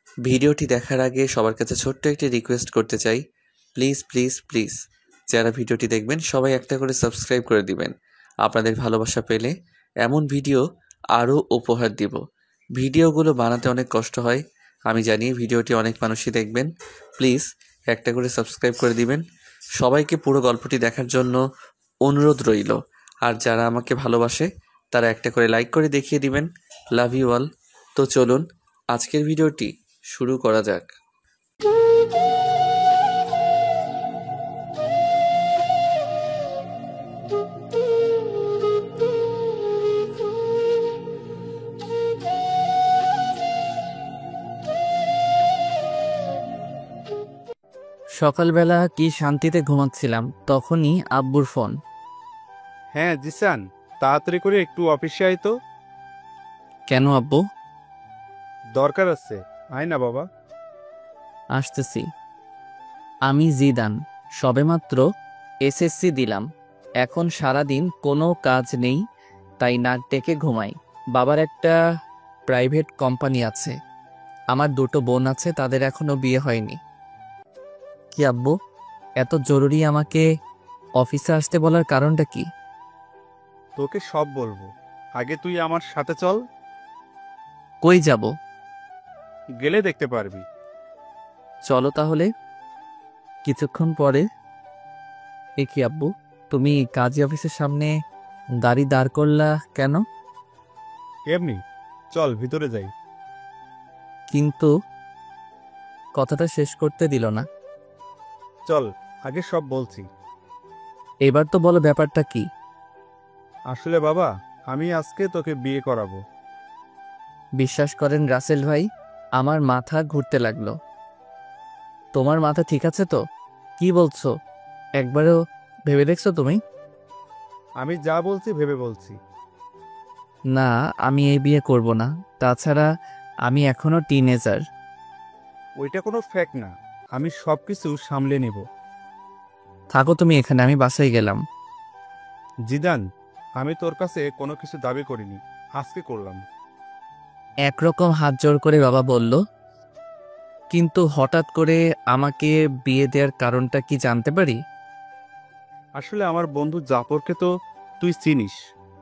ভিডিওটি দেখার আগে সবার কাছে ছোট্ট একটি রিকোয়েস্ট করতে চাই, প্লিজ প্লিজ প্লিজ যারা ভিডিওটি দেখবেন সবাই একটা করে সাবস্ক্রাইব করে দিবেন। আপনাদের ভালোবাসা পেলে এমন ভিডিও আরও উপহার দিব। ভিডিওগুলো বানাতে অনেক কষ্ট হয়, আমি জানি। ভিডিওটি অনেক মানুষই দেখবেন, প্লিজ একটা করে সাবস্ক্রাইব করে দিবেন। সবাইকে পুরো গল্পটি দেখার জন্য অনুরোধ রইল। আর যারা আমাকে ভালোবাসে তারা একটা করে লাইক করে দেখিয়ে দিবেন। Love you all. তো চলুন আজকের ভিডিওটি শুরু করা যাক। সকালবেলা কি শান্তিতে ঘুমাচ্ছিলাম, তখনই আব্বুর ফোন। হ্যাঁ জিসান, তাড়াতাড়ি করে একটু অফিসে আয় তো। কেন আব্বু? দরকার আছে, আয় না বাবা। আসতেছি। আমি জিদান, সবেমাত্র এসএসসি দিলাম। এখন সারাদিন কোনো কাজ নেই, তাই নাক ডেকে ঘুমাই। বাবার একটা প্রাইভেট কোম্পানি আছে। আমার দুটো বোন আছে, তাদের এখনো বিয়ে হয়নি। কি আব্বু, এত জরুরি আমাকে অফিসে আসতে বলার কারণটা কি? তোকে সব বলবো, আগে তুই আমার সাথে চল। কই যাব? গেলে দেখতে পারবি। চলো তাহলে। কিছুক্ষণ পরে। এ কি আব্বু, তুমি কাজী অফিসের সামনে গাড়ি দাঁড় করলা কেন? এমনি, চল ভিতরে যাই। কিন্তু কথাটা শেষ করতে দিল না। চল, আগে সব বলছি। এবার তো বলো ব্যাপারটা কি? আসলে বাবা, আমি আজকে তোকে বিয়ে করাবো। বিশ্বাস করেন রাসেল ভাই, আমার মাথা ঘুরতে লাগলো। তোমার মাথা ঠিক আছে তো? কি বলছো? একবারও ভেবে দেখছো তুমি? আমি যা বলছি ভেবে বলছি। না, আমি এই বিয়ে করব না। তাছাড়া আমি এখনো টিনেজার। ওইটা কোনো ফ্যাক্ট না, আমি সব কিছু সামলে নেব। থাকো তুমি এখানে, আমি বাসায় গেলাম। জিদান, আমি তোর কাছে কোনো কিছু দাবি করিনি, আজকে করলাম। একরকম হাত জোড় করে বাবা বলল। কিন্তু হঠাৎ করে আমাকে বিয়ে দেওয়ার কারণটা কি জানতে পারি? আসলে আমার বন্ধু জাফরকে তো তুই চিনিস।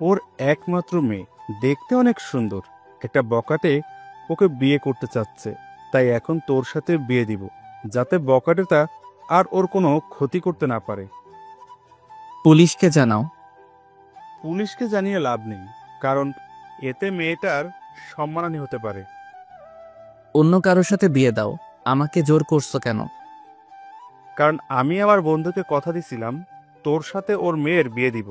ওর একমাত্র মেয়ে, দেখতে অনেক সুন্দর। একটা বকাটে ওকে বিয়ে করতে চাচ্ছে, তাই এখন তোর সাথে বিয়ে দিব, যাতে বকাটেটা আর ওর কোনো ক্ষতি করতে না পারে। পুলিশকে জানাও। পুলিশকে জানিয়ে লাভ নেই, কারণ এতে মেয়েটার সম্মানহানি হতে পারে। অন্য কারোর সাথে বিয়ে দাও, আমাকে জোর করছো কেন? কারণ আমি আমার বন্ধুকে কথা দিছিলাম তোর সাথে ওর মেয়ের বিয়ে দিব।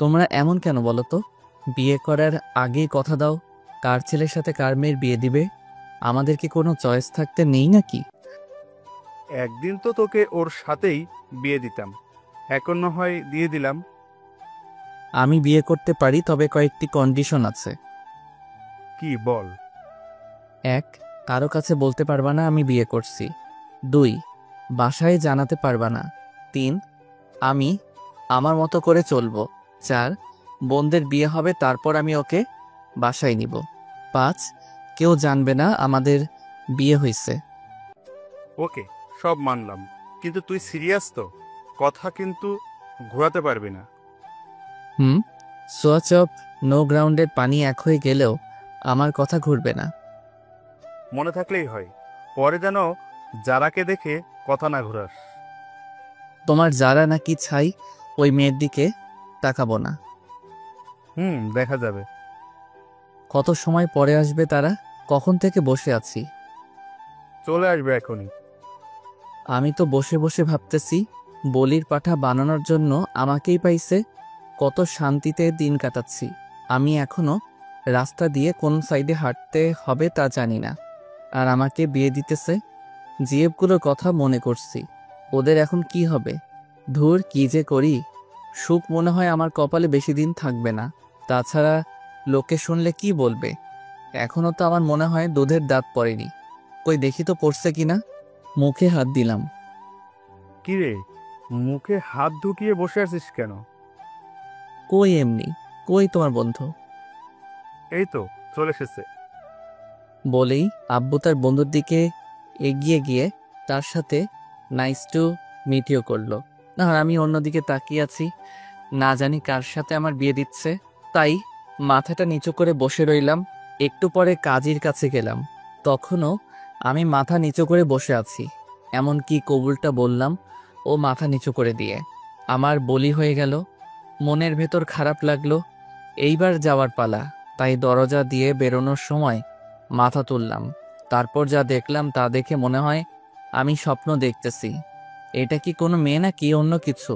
তোমরা এমন কেন বলো তো? বিয়ে করার আগেই কথা দাও কার ছেলের সাথে কার মেয়ের বিয়ে দিবে। আমাদের কি কোনো চয়েস থাকতে নেই নাকি? একদিন তো তোকে ওর সাথেই বিয়ে দিতাম, এখন না হয় দিয়ে দিলাম। আমি বিয়ে করতে পারি, তবে কয়েকটি কন্ডিশন আছে। কি বল? 1, কারো কাছে বলতে পারবা না আমি বিয়ে করছি। 2, বাসায় জানাতে পারবা না। 3, আমি আমার মতো করে চলবো। 4, বোনদের বিয়ে হবে, তারপর আমি ওকে বাসায় নিব। 5, কেউ জানবে না আমাদের বিয়ে হয়েছে। ওকে, সব মানলাম, কিন্তু তুই সিরিয়াস তো? কথা কিন্তু ঘোরাতে পারবি না। সোয়াচ অফ নো গ্রাউন্ডের পানি এক হয়ে গেলেও আমার কথা ঘুরবে না। মনে থাকলেই হয়, পরে যেন যারাকে দেখে কথা না ঘোরাস। তোমার যারা নাকি ছাই, ওই মেয়ের দিকে তাকাবো না। দেখা যাবে। কত সময় পরে আসবে তারা? কখন থেকে বসে আছি। চলে আসবে এখনই। আমি তো বসে বসে ভাবতেছি, বলির পাঠা বানানোর জন্য আমাকেই পাইছে। কত শান্তিতে দিন কাটাচ্ছি। আমি এখনো রাস্তা দিয়ে কোন সাইডে হাঁটতে হবে তা জানি না, আর আমাকে বিয়ে দিতেছে। জিএফগুলোর কথা মনে করছি, ওদের এখন কি হবে। ধুর, কি যে করি। সুখ মনে হয় আমার কপালে বেশি দিন থাকবে না। তাছাড়া লোকে শুনলে কি বলবে। এখনো তো আমার মনে হয় দুধের দাঁত পড়েনি। কই দেখি তো পড়ছে কিনা। মুখে হাত দিলাম। কি রে, মুখে হাত ঢুকিয়ে বসে আছিস কেন? কই এমনি। কই তোমার বন্ধু? এই তো চলে এসেছে। বলেই আব্বু তার বন্ধুর দিকে এগিয়ে গিয়ে তার সাথে নাইস টু মিট ইউ করলো। আর আমি অন্যদিকে তাকিয়ে আছি, না জানি কার সাথে আমার বিয়ে দিচ্ছে। তাই মাথাটা নিচু করে বসে রইলাম। একটু পরে কাজীর কাছে গেলাম, তখনও আমি মাথা নিচু করে বসে আছি। এমনকি কবুলটা বললাম ও মাথা নিচু করে দিয়ে। আমার বলি হয়ে গেল। মনের ভেতর খারাপ লাগলো। এইবার যাওয়ার পালা, তাই দরজা দিয়ে বেরোনোর সময় মাথা তুললাম। তারপর যা দেখলাম তা দেখে মনে হয় আমি স্বপ্ন দেখতেছি। এটা কি কোনো মেয়ে না কি অন্য কিছু?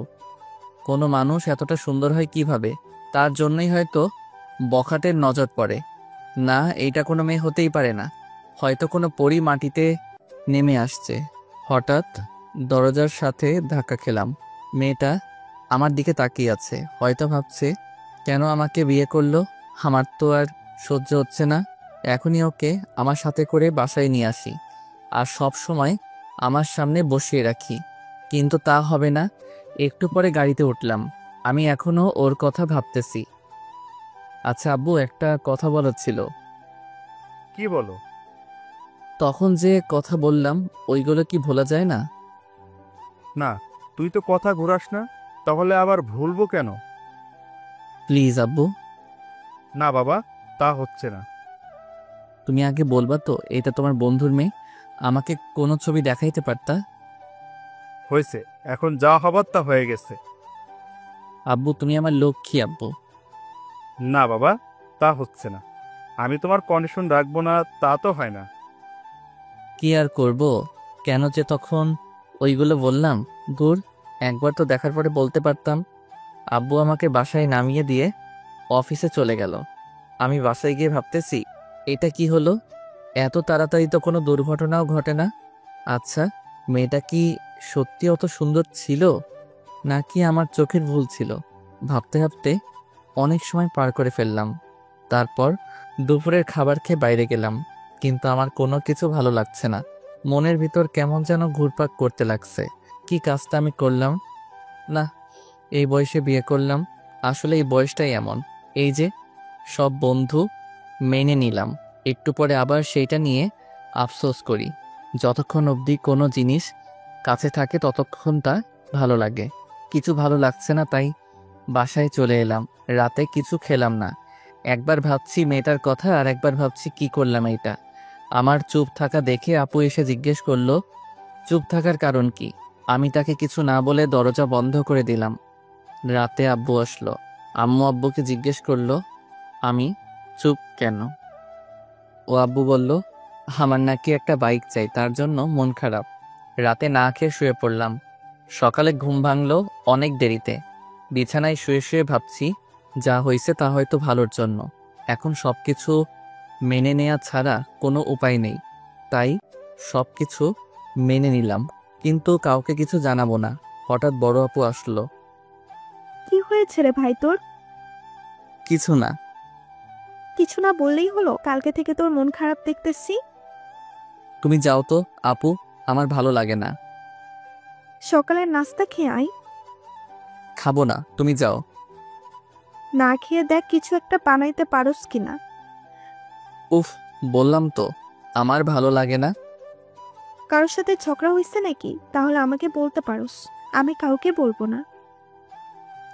কোনো মানুষ এতটা সুন্দর হয় কিভাবে? তার জন্যই হয়তো বখাটের নজর পড়ে। না, এইটা কোনো মেয়ে হতেই পারে না, হয়তো কোনো পরী মাটিতে নেমে আসছে। হঠাৎ দরজার সাথে ধাক্কা খেলাম। মেয়েটা আমার দিকে তাকিয়ে আছে, হয়তো ভাবছে কেন আমাকে বিয়ে করলো। আমার তো আর সহ্য হচ্ছে না, এখনই ওকে আমার সাথে করে বাসায় নিয়ে আসি আর সব সময় আমার সামনে বসিয়ে রাখি। কিন্তু তা হবে না। একটু পরে গাড়িতে উঠলাম। আমি এখনো ওর কথা ভাবতেছি। আচ্ছা আব্বু, একটা কথা বলার ছিল। কি বলো? তখন যে কথা বললাম ওইগুলো কি ভোলা যায় না? না, তুই তো কথা ঘোরাস না, তাহলে আবার ভুলবো কেন? প্লিজ আব্বু। না বাবা, তা হচ্ছে না। তুমি আগে বলবা তো এটা তোমার বন্ধুর মেয়ে, আমাকে কোনো ছবি দেখাইতে পারতা? হয়েছে, এখন যা হবার তা হয়ে গেছে। আব্বু তুমি আমার লক্ষ্মী আব্বু। না বাবা, তা হচ্ছে না। আমি তোমার কন্ডিশন রাখবো না তা তো হয় না। কি আর করব, কেন যে তখন ওইগুলো বললাম। দূর, একবার তো দেখার পরে বলতে পারতাম। আব্বু আমাকে বাসায় নামিয়ে দিয়ে অফিসে চলে গেল। আমি বাসায় গিয়ে ভাবতেছি এটা কি হলো, এত তাড়াতাড়ি তো কোনো দুর্ঘটনাও ঘটে না। আচ্ছা, মেয়েটা কি সত্যি অত সুন্দর ছিল নাকি আমার চোখের ভুল ছিল? ভাবতে ভাবতে অনেক সময় পার করে ফেললাম। তারপর দুপুরের খাবার খেয়ে বাইরে গেলাম, কিন্তু আমার কোনো কিছু ভালো লাগছে না। মনের ভিতর কেমন যেন ঘুরপাক করতে লাগছে। কি কাজটা আমি করলাম? না, এই বয়সে বিয়ে করলাম। আসলে এই বয়সটাই এমন। এই যে সব বন্ধু মেনে নিলাম, একটু পরে আবার সেইটা নিয়ে আফসোস করি। যতক্ষণ অবধি কোনো জিনিস কাছে থাকে ততক্ষণ তা ভালো লাগে। কিছু ভালো লাগছে না, তাই বাসায় চলে এলাম। রাতে কিছু খেলাম না। একবার ভাবছি মেয়েটার কথা আর একবার ভাবছি কি করলাম এইটা। আমার চুপ থাকা দেখে আপু এসে জিজ্ঞেস করলো চুপ থাকার কারণ কি। আমি তাকে কিছু না বলে দরজা বন্ধ করে দিলাম। রাতে আব্বু আসলো। আম্মু আব্বুকে জিজ্ঞেস করলো আমি চুপ কেন। ও আব্বু বলল আমার নাকি একটা বাইক চাই, তার জন্য মন খারাপ। রাতে না খেয়ে শুয়ে পড়লাম। সকালে ঘুম ভাঙলো অনেক দেরিতে। বিছানায় শুয়ে শুয়ে ভাবছি যা হয়েছে তা হয়তো ভালোর জন্য। এখন সবকিছু মেনে নেওয়া ছাড়া কোনো উপায় নেই, তাই সবকিছু মেনে নিলাম, কিন্তু কাউকে কিছু জানাবো না। হঠাৎ বড় আপু আসলো। কি হয়েছে রে ভাই তোর? কিছু না। কিছু না বললেই হলো? কালকে থেকে তোর মন খারাপ দেখতেছি। তুমি যাও তো আপু, আমার ভালো লাগে না। সকালের নাস্তা খেয়ে আয়। খাবো না, তুমি যাও। না খেয়ে দেখ কিছু একটা বানাইতে পারোস কিনা। উফ, বললাম তো আমার ভালো লাগে না। কারোর সাথে ঝগড়া হয়েছে নাকি? তাহলে আমাকে বলতে পারোস, আমি কাউকে বলবো না।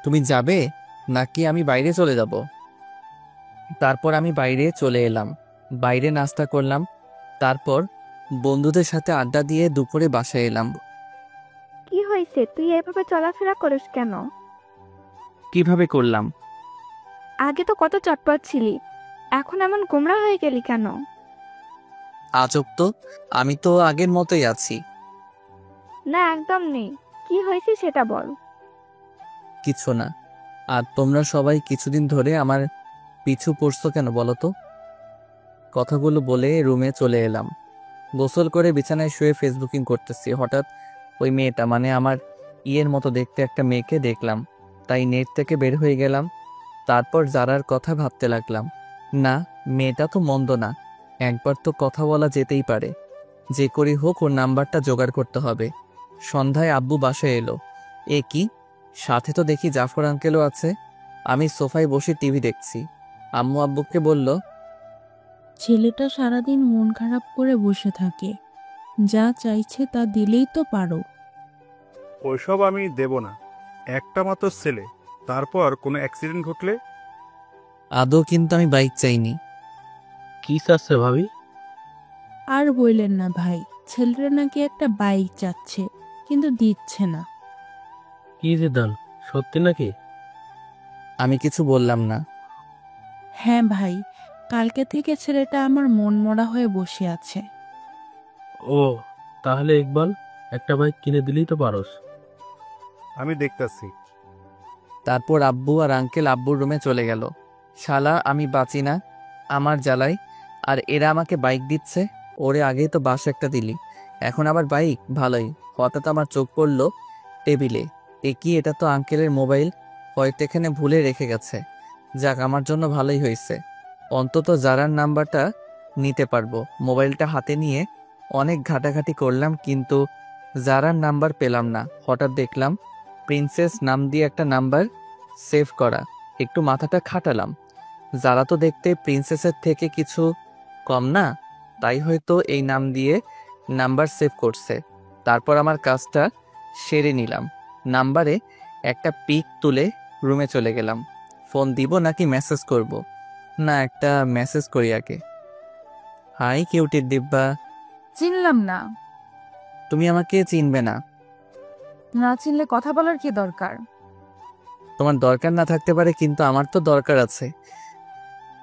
তুমি যাবে নাকি আমি বাইরে চলে যাব? তারপর আমি বাইরে চলে এলাম। বাইরে নাস্তা করলাম, তারপর বন্ধুদের সাথে আড্ডা দিয়ে দুপুরে বাসায় এলাম। কি হয়েছে? তুই এভাবে চলাফেরা করিস কেন? কিভাবে করলাম? আগে তো কত চটপট ছিলি, এখন এমন গোমরা হয়ে গেলি কেন? আজব তো, আমি তো আগের মতোই আছি। না, একদম নেই। কি হয়েছে সেটা বল। কিছু না। আর তোমরা সবাই কিছুদিন ধরে আমার পিছু পড়ছো কেন বলো তো? কথাগুলো বলে রুমে চলে এলাম। গোসল করে বিছানায় শুয়ে ফেসবুকিং করতেছি। হঠাৎ ওই মেয়েটা, মানে আমার ইয়ের মতো দেখতে একটা মেয়েকে দেখলাম, তাই নেট থেকে বের হয়ে গেলাম। তারপর জারার কথা ভাবতে লাগলাম। না, মেয়েটা তো মন্দ না, একবার তো কথা বলা যেতেই পারে। যে করি হোক ওর নাম্বারটা জোগাড় করতে হবে। সন্ধ্যায় আব্বু বাসায় এলো। এ কি, সাথে তো দেখি জাফর আঙ্কেলও আছে। আমি সোফায় বসে টিভি দেখছি। আম্মু আব্বুকে বলল ছেলেটা সারাদিন মন খারাপ করে বসে থাকে, যা চাইছে তা দিলেই তো পারো। ওইসব আমি দেব না। একটা মাত্র ছেলে, তারপর কোনো অ্যাক্সিডেন্ট ঘটলে? আদৌ কিন্তু আমি বাইক চাইনি। কি চাচ্ছে ভাবি? আর বললেন না ভাই, ছেলেটা নাকি একটা বাইক চাচ্ছে, কিন্তু দিচ্ছে না। কি জিদান, সত্যি নাকি? আমি কিছু বললাম না। হ্যাঁ ভাই, কালকে থেকে ছেলেটা আমার মন মরা হয়ে বসে আছে। ও, তাহলে ইকবাল, একটা বাইক কিনে দিলেই তো পারোস। আমি দেখতাছি। তারপর আব্বু আর আঙ্কেল আব্বুর রুমে চলে গেল। শালা আমি বাঁচি না আমার জ্বালাই, আর এরা আমাকে বাইক দিচ্ছে। ওরে আগেই তো বাস একটা দিলি, এখন আবার বাইক? ভালোই। হঠাৎ আমার চোখ পড়ল টেবিলে। কি, এটা তো আঙ্কেলের মোবাইল, হয়তো এখানে ভুলে রেখে গেছে। যাক, আমার জন্য ভালোই হয়েছে, অন্তত জারার নাম্বারটা নিতে পারবো। মোবাইলটা হাতে নিয়ে অনেক ঘাটাঘাটি করলাম, কিন্তু জারার নাম্বার পেলাম না। হঠাৎ দেখলাম প্রিন্সেস নাম দিয়ে একটা নাম্বার সেভ করা। একটু মাথাটা খাটালাম, যারা তো দেখতে প্রিন্সেসের থেকে কিছু কম না, তাই হয়তো এই নাম দিয়ে নাম্বার সেভ করছে। তারপর আমার কাজটা সেরে নিলাম। নাম্বারে একটা পিক তুলে রুমে চলে গেলাম। ফোন দিব নাকি মেসেজ করব? না, একটা মেসেজ করি আগে। হাই কিউটির দিব্যা। চিনলাম না। তুমি আমাকে চিনবে না। না চিনলে কথা বলার কি দরকার? তোমার দরকার না থাকতে পারে, কিন্তু আমার তো দরকার আছে।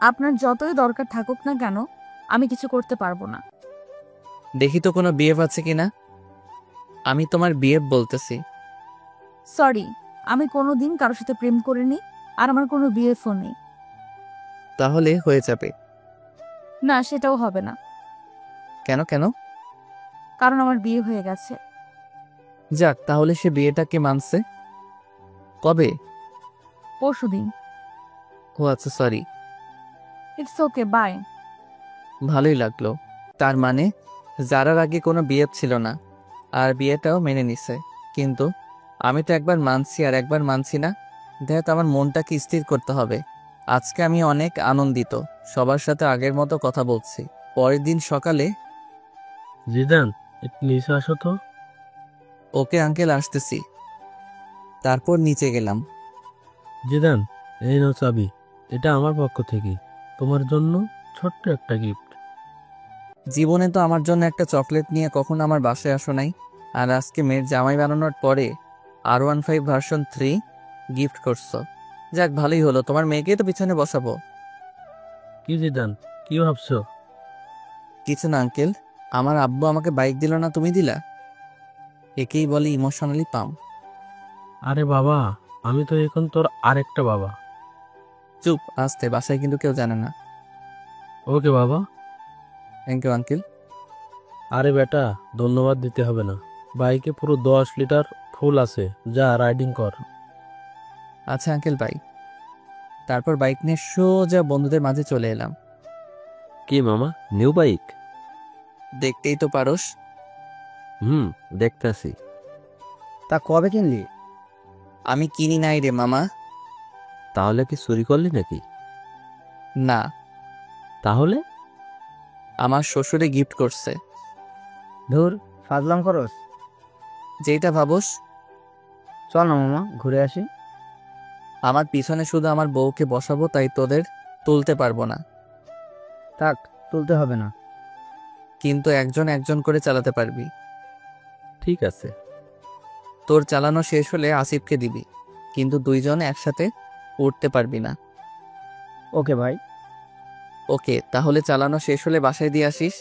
আপনার যতই দরকার থাকুক না কেন, আমি কিছু করতে পারবো না। দেখি তো কোনো বিএফ আছে কিনা। আমি তোমার বিএফ বলতেছি। সরি, আমি কোনোদিন কারোর সাথে প্রেম করিনি, আর আমার কোনো বিএফও নেই। তাহলে হয়ে যাবে। না, সেটাও হবে না, কেন কেন? কারণ আমার বিয়ে হয়ে গেছে। যাক, তাহলে সে বিয়েটাকে মানছে। কবে? পরশুদিন। ও আচ্ছা, সরি। It's okay, by. ভালোই লাগলো। তার মানে যারার আগে কোনো বিয়ে ছিল না, আর বিয়েটাও মেনে নিছে। কিন্তু আমি তো একবার মানছি আর একবার মানছি না। দেখ, আমার মনটাকে স্থির করতে হবে। আজকে আমি অনেক আনন্দিত, সবার সাথে আগের মতো কথা বলছি। পরের দিন সকালে। জিদান, একটু নিচে আসো তো। ওকে আঙ্কেল, আসতেছি। তারপর নিচে গেলাম। জিদান, এই নাও চাবি, এটা আমার পক্ষ থেকে তোমার জন্য ছোট্ট একটা গিফট। জীবনে তো আমার জন্য একটা চকলেট নিয়ে কখনো আমার বাসায় আসো নাই, আর আজকে মেয়ের জামাই বানানোর পরে R15 ভার্সন 3 গিফট করছো। যাক, ভালোই হলো, তোমার মেয়েকেই তো পিছনে বসাবো। কি জিদান, কি ভাবছো? কিছু না আঙ্কেল, আমার আব্বু আমাকে বাইক দিল না, তুমি দিলা। একেই বলে ইমোশনালি পাম। আরে বাবা, আমি তো এখন তোর আরেকটা বাবা। চুপ, আসতে, বাসায় কিন্তু কেউ জানে না। ওকে বাবা। Thank you uncle. আরে বেটা, ধন্যবাদ দিতে হবে না। বাইকে পুরো 10 লিটার ফুল আছে, যা রাইডিং কর। আচ্ছা আঙ্কেল, বাই। তারপর বাইক নিয়ে সোজা বন্ধুদের মাঝে চলে এলাম। কি মামা, নিউ বাইক? দেখতেই তো পারোস। দেখতাছি। তা কবে কিনলি? আমি কিনি নাই রে মামা। তাহলে কি চুরি করলি নাকি? না, তাহলে? আমার শ্বশুরে গিফট করছে। ধুর, ফাজলাম করস। যেটা ভাবোস। চল না মামা, ঘুরে আসি। আমার পিছনে শুধু আমার বউকে বসাবো, তাই তোদের তুলতে পারবো না। থাক, তুলতে হবে না। কিন্তু একজন একজন করে চালাতে পারবি। ঠিক আছে। তোর চালানো শেষ হলে আসিফকে দিবি, কিন্তু দুইজন একসাথে উঠতে পারবি না। ওকে ভাই। ওকে, তাহলে চালানো শেষ হলে বাসায় দিয়ে আসিস,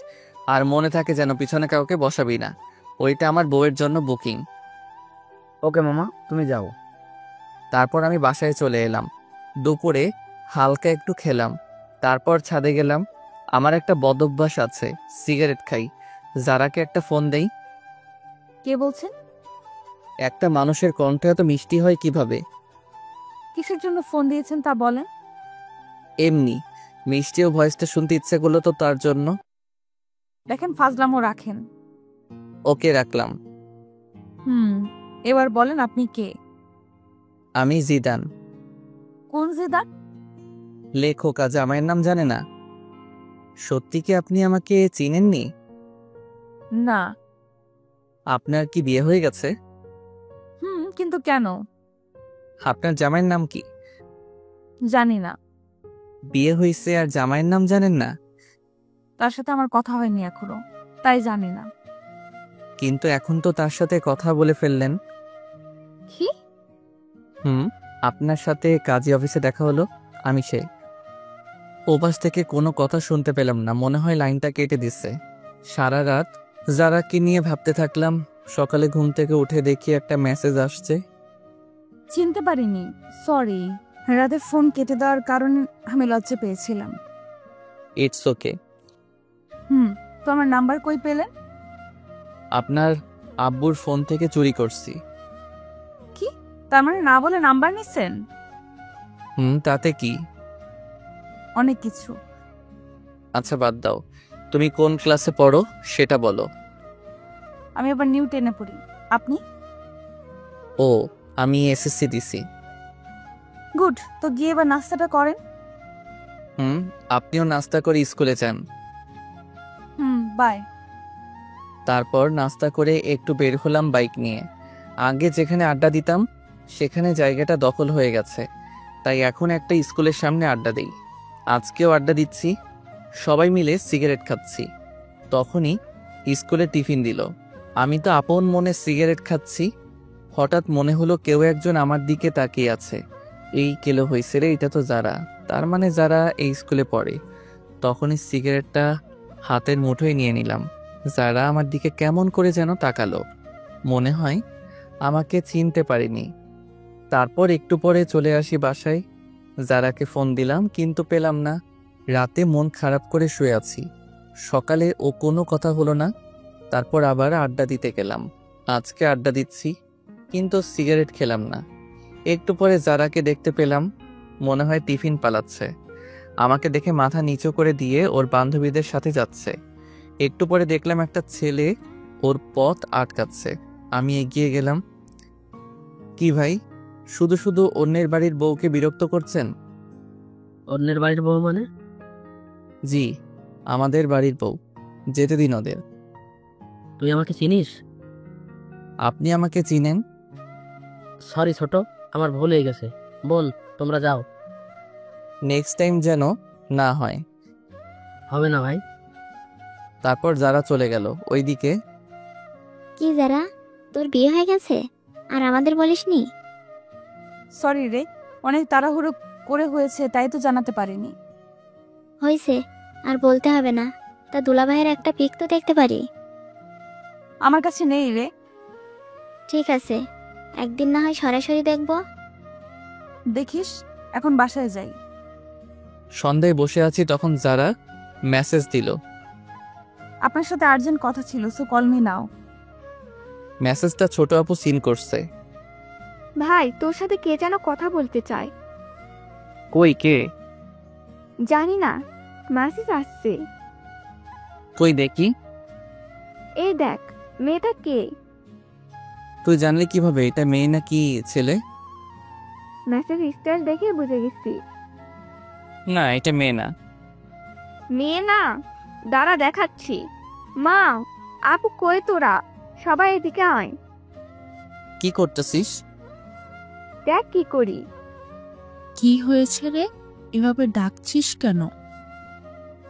আর মনে থাকে যেন পিছনে কাউকে বসাবি না। ওইটা আমার বউয়ের জন্য বুকিং। ওকে মামা, তুমি যাও। তারপর আমি বাসায় চলে এলাম। দুপুরে হালকা একটু খেলাম, তারপর ছাদে গেলাম। আমার একটা বদভ্যাস আছে, সিগারেট খাই। যারাকে একটা ফোন দেই। কে বলছেন? একটা মানুষের কণ্ঠ এত মিষ্টি হয় কিভাবে? কিসের জন্য ফোন দিয়েছেন তা বলেন। এমনি মিষ্টি ও ভয়েসটা শুনতে ইচ্ছে করলো তো, তার জন্য। দেখেন, ফাজলামো রাখেন। ওকে, রাখলাম। এবার বলেন আপনি কে? আমি জিদান। কোন জিদান? লেখক, জামাইয়ের নাম জানে না? সত্যি কি আপনি আমাকে চিনেননি? না। আপনার কি বিয়ে হয়ে গেছে? কিন্তু কেন? আপনার জামাইয়ের নাম কি? জানি না। বিয়ে হয়েছে আর জামাইয়ের নাম জানেন না? তার সাথে আমার কথা হয়নি এখনো, তাই জানি না। কিন্তু এখন তো তার সাথে কথা বলে ফেললেন। কি? আপনার সাথে কাজী অফিসে দেখা হলো, আমি সে। ওপাশ থেকে কোনো কথা শুনতে পেলাম না, মনে হয় লাইনটা কেটে দিচ্ছে। সারা রাত যারাকে নিয়ে ভাবতে থাকলাম। সকালে ঘুম থেকে উঠে দেখি একটা মেসেজ আসছে। চিনতে পারিনি, সরি। রাতে ফোন কেটে দেওয়ার কারণে আমি লজ্জা পেয়েছিলাম। It's okay. তো আমার নাম্বার কই পেলেন? আপনার আব্বুর ফোন থেকে চুরি করছি। কি? তার মানে না বলে নাম্বার নিছেন? তাতে কি? অনেক কিছু। আচ্ছা বাদ দাও, তুমি কোন ক্লাসে পড়ো সেটা বলো। আমি আবার নিউ 10-এ পড়ি। আপনি? ও, আমি এসএসসি দিছি। গুড, তো গিয়ে এবার নাস্তাটা করেন। আপনিও নাস্তা করে স্কুলে যান। বাই। তারপর নাস্তা করে একটু বের হলাম বাইক নিয়ে। আগে যেখানে আড্ডা দিতাম সেখানে জায়গাটা দখল হয়ে গেছে, তাই এখন একটা স্কুলের সামনে আড্ডা দিই। আজকেও আড্ডা দিচ্ছি, সবাই মিলে সিগারেট খাচ্ছি। তখনই স্কুলে টিফিন দিল। আমি তো আপন মনে সিগারেট খাচ্ছি, হঠাৎ মনে হলো কেউ একজন আমার দিকে তাকিয়ে আছে। এই কেলো হয়েছে রে, এটা তো যারা, তার মানে যারা এই স্কুলে পড়ে। তখনই সিগারেটটা হাতের মুঠোয় নিয়ে নিলাম। যারা আমার দিকে কেমন করে যেন তাকালো, মনে হয় আমাকে চিনতে পারিনি। তারপর একটু পরে চলে আসি বাসায়। যারাকে ফোন দিলাম কিন্তু পেলাম না। রাতে মন খারাপ করে শুয়ে আছি। সকালে ও কোনো কথা হলো না। তারপর আবার আড্ডা দিতে গেলাম। আজকে আড্ডা দিচ্ছি কিন্তু সিগারেট খেলাম না। একটু পরে যারাকে দেখতে পেলাম, মনে হয় টিফিন পালাচ্ছে। আমাকে দেখে মাথা নিচু করে দিয়ে ওর বান্ধবীদের সাথে যাচ্ছে। একটু পরে দেখলাম একটা ছেলে ওর পথ আটকাচ্ছে। আমি এগিয়ে গেলাম। কি ভাই, শুধু শুধু অন্যের বাড়ির বউকে বিরক্ত করছেন? অন্যের বাড়ির বউ মানে? জি, আমাদের বাড়ির বউ, যেতে দিন ওদের। তুই আমাকে চিনিস? আপনি আমাকে চিনেন? সরি ছোট, আমার ভুল হয়ে গেছে। বল, তোমরা যাও। নেক্সট টাইম যেন না হয়। হবে না ভাই। তারপর যারা চলে গেল ওইদিকে। কি যারা, তোর বিয়ে হয়ে গেছে আর আমাদের বলিসনি? সরি রে, অনেক তাড়াহুড়ো করে হয়েছে, তাই তো জানাতে পারিনি। হয়েছে, আর বলতে হবে না। তা দুলাভাইয়ের একটা পিক তো দেখতে পারি? আমার কাছে নেই রে। ঠিক আছে, একদিন না হয় সরাসরি দেখবো। দেখিস, এখন বাসায় যাই। সন্ধ্যায় বসে আছি, তখন যারা মেসেজ দিল। আপনার সাথে আর্জেন্ট কথা ছিল, সো কল মি নাও। মেসেজটা ছোট আপু সিন করছে। ভাই, তোর সাথে কে যেন কথা বলতে চায়। কই কে? জানি না, মেসেজ আসছে। কই দেখি। এই দেখ, মেয়েটা কে? তুই জানলি কিভাবে এটা মেয়ে নাকি ছেলে? মেসেজ স্টাইল দেখে বুঝে গেছি। না, এটা মেয়ে না। মেয়ে না? দাঁড়া দেখাচ্ছি। মা, আপু কই তোরা? সবাই এদিকে আয়। কি করতেছিস? দেখ কি করি। কি হয়েছে রে, এভাবে ডাকছিস কেন?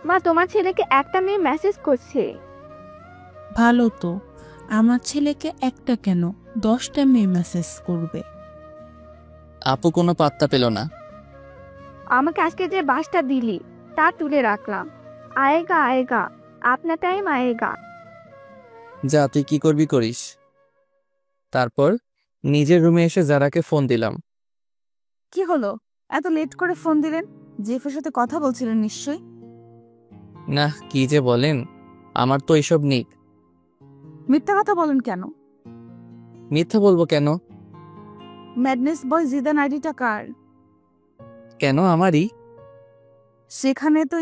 মা, তোমার ছেলেকে একটা মেয়ে মেসেজ করছে। ভালো তো, আমার ছেলেকে একটা কেন 10টা মেয়ে মেসেজ করবে। আপু কোনো পাত্তা পেল না। আমাকে আজকে যে বাসটা দিলি তা তুলে রাখলাম। আয়েগা আয়েগা, আপনার টাইম আয়েগা। যা, তুই কি করবি করিস। তারপর নিজের রুমে এসে যারাকে ফোন দিলাম। কি হলো, এত লেট করে ফোন দিলেন? জেফের সাথে কথা বলছিলেন নিশ্চয়ই। না, কি যে বলেন, আমার তো এসব নেই। মিথ্যা কথা বলেন কেন? মিথ্যা বলবো কেন? ম্যাডনেস বয় জিদান আইডিটা কার? কেন আমারই? সেখানে তো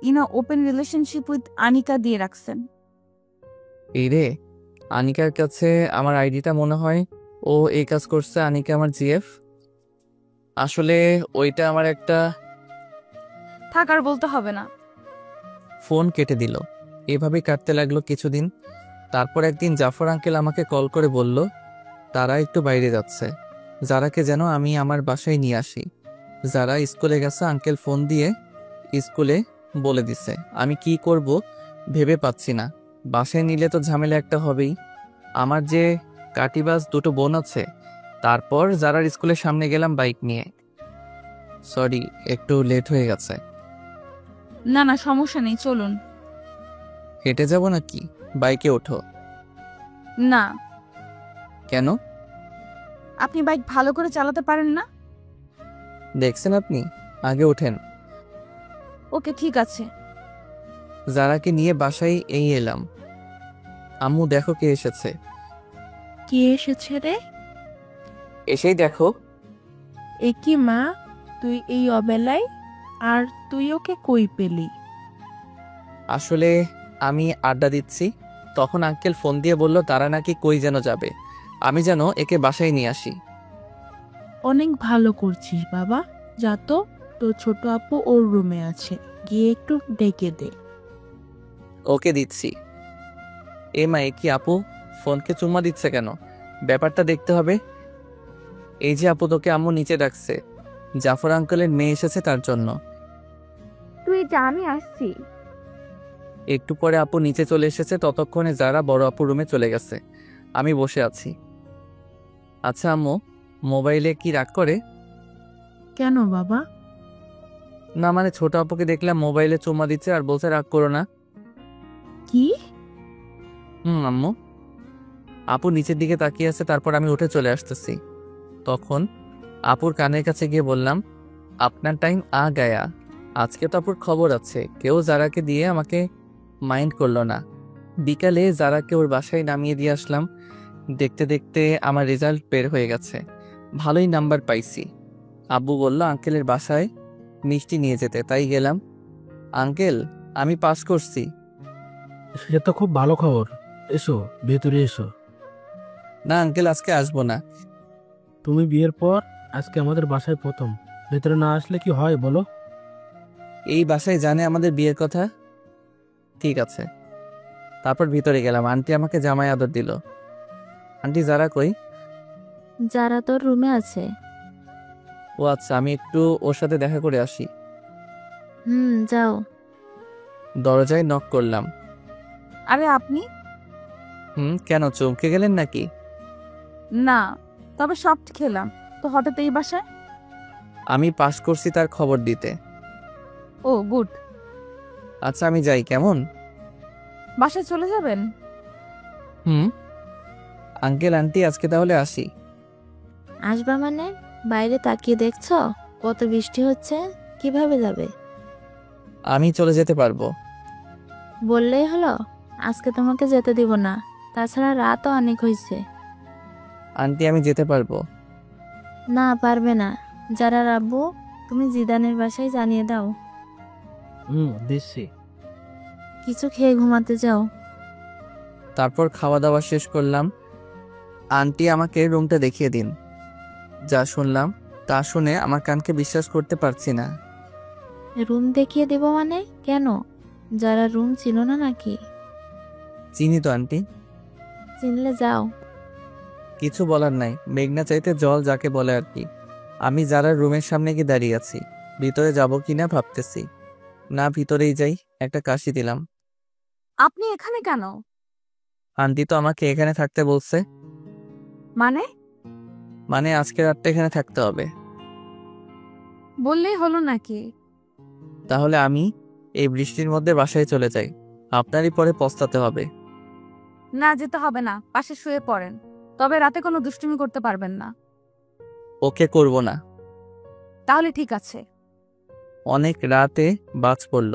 ইনা ওপেন রিলেশনশিপ উইথ আনিকা দিয়ে রাখছেন। এই রে, আনিকার কাছে আমার আইডিটা মনে হয় ও এই কাজ করছে। আনিকা আমার জিএফ। আসলে ওইটা আমার একটা। থাক, আর বলতে হবে না। ফোন কেটে দিল। এভাবেই কাটতে লাগলো কিছুদিন। তারপর একদিন জাফর আঙ্কেল আমাকে কল করে বলল তারা একটু বাইরে যাচ্ছে, যারাকে যেন আমি আমার বাসায় নিয়ে আসি। যারা স্কুলে গেছে, আঙ্কেল ফোন দিয়ে স্কুলে বলে দিছে। আমি কি করব ভেবে পাচ্ছি না। বাসায় নিলে তো ঝামেলা একটা হবেই। আমার যে কাটিবাজ দুটো বোন আছে। তারপর যারার স্কুলের সামনে গেলাম বাইক নিয়ে। সরি, একটু লেট হয়ে গেছে। না না, সমস্যা নেই, চলুন। হেঁটে যাব নাকি? বাইকে ওঠো। না, কেন? আপনি বাইক ভালো করে চালাতে পারেন না? দেখছেন আপনি, আগে ওঠেন। ওকে, ঠিক আছে। যারাকে নিয়ে বাসায় এই এলাম। আম্মু দেখো কে এসেছে। কে এসেছে রে? এসেই দেখো। এ কি মা, তুই এই অবেলায়? আর তুই ওকে কই পেলি? আসলে আমি আড্ডা দিচ্ছি, তখন আঙ্কেল ফোন দিয়ে বলল তারা নাকি কই যেন যাবে, আমি যেন একে বাসায় নিয়ে আসি। অনেক ভালো করছিস বাবা। যা তো, তোর ছোট আপু ওর রুমে আছে, গিয়ে একটু ডেকে দে। ওকে দিচ্ছি। এ মা, এ কি আপু ফোনকে চুম্মা দিচ্ছে কেন? ব্যাপারটা দেখতে হবে। এই যে আপু, তোকে আম্মু নিচে ডাকছে। জাফর আঙ্কেলের মেয়ে এসেছে তার জন্য। তুই যা, আমি আসছি। একটু পরে আপু নিচে চলে এসেছে, ততক্ষণে যারা বড় আপু রুমে চলে গেছে। আমি বসে আছি। আচ্ছা আম্মু, মোবাইলে কি রাগ করে? কেন বাবা? না মানে ছোট আপুকে দেখলাম মোবাইলে চুম্মা দিচ্ছে আর বলছে রাগ করো না। কি? আম্মু। আপু নিচের দিকে তাকিয়ে আছে, তারপর আমি উঠে চলে আসতেছি। তখন আপুর কানের কাছে গিয়ে বললাম আপনার টাইম আ গায়া। আজকে তো আপুর খবর আছে, কেউ যারাকে দিয়ে আমাকে মাইন্ড করলো না। বিকালে যারাকে ওর বাসায় নামিয়ে দিয়ে আসলাম। দেখতে দেখতে আমার রেজাল্ট বের হয়ে গেছে, ভালোই নাম্বার পাইছি। আব্বু বলল আঙ্কেলের বাসায় মিষ্টি নিয়ে যেতে, তাই গেলাম। আঙ্কেল, আমি পাস করছি। সে তো খুব ভালো খবর। এসো, ভেতরে এসো। না আঙ্কেল, আজকে আসবো না। তুমি বিয়ের পর আজকে আমাদের বাসায় প্রথম। ভেতরে না আসলে কি হয় বলো? এই বাসায় জানে আমাদের বিয়ের কথা? ঠিক আছে। তারপর ভিতরে গেলাম। আন্টি আমাকে জামাই আদর দিল। আন্টি যারা কই? যারা তোর রুমে আছে। ও আচ্ছা, আমি একটু ওর সাথে দেখা করে আসি। যাও। দরজায় নক করলাম। আরে আপনি? কেন চমকে গেলেন নাকি? না, তবে সব খেলাম তো হঠাৎ এই বাসায়। আমি পাস করছি তার খবর দিতে। ও গুড। আচ্ছা আমি যাই, কেমন? বাসায় চলে যাবেন? আঙ্কেল আন্টি, আজকে তাহলে আসি। আসবা মানে? বাইরে তাকিয়ে দেখছো কত বৃষ্টি হচ্ছে, কিভাবে যাবে? আমি চলে যেতে পারবো। বললেই হলো, আজকে তোমাকে যেতে দিব না। তাছাড়া রাতও অনেক হয়েছে। আন্টি আমি যেতে পারবো। না, পারবে না। যারা রাব্বু, তুমি জিদানের বাসায় জানিয়ে দাও। দিচ্ছি। কিছু খেয়ে ঘুমাতে যাও। তারপর খাওয়া দাওয়া শেষ করলাম। আন্টি আমাকে রুমটা দেখিয়ে দিন। যা শুনলাম তা শুনে আমার কানকে বিশ্বাস করতে পারছি না। রুম দেখিয়ে দেব মানে? কেন, যারা রুম ছিল না নাকি? চিনি তো আন্টি। চিনলে যাও। কিছু বলার নাই, মেঘনা চাইতে জল যাকে বলে আর কি। আমি যারা রুমের সামনে গিয়ে দাঁড়িয়ে আছি, ভিতরে যাব কিনা ভাবতেছি। না, ভিতরেই যাই। একটা কাশি দিলাম। আপনি এখানে কেন? আন্টি তো আমাকে এখানে থাকতে বলছে। মানে আজকে রাতটা এখানে থাকতে হবে। বললেই হলো নাকি? তাহলে আমি এই বৃষ্টির মধ্যে বাসায় চলে যাই, আপনারই পরে পস্তাতে হবে। না, যেতে হবে না, পাশে শুয়ে পড়েন। তবে রাতে কোনো দুষ্টুমি করতে পারবেন না। ওকে, করব না। তাহলে ঠিক আছে। অনেক রাতে বাজ পড়ল।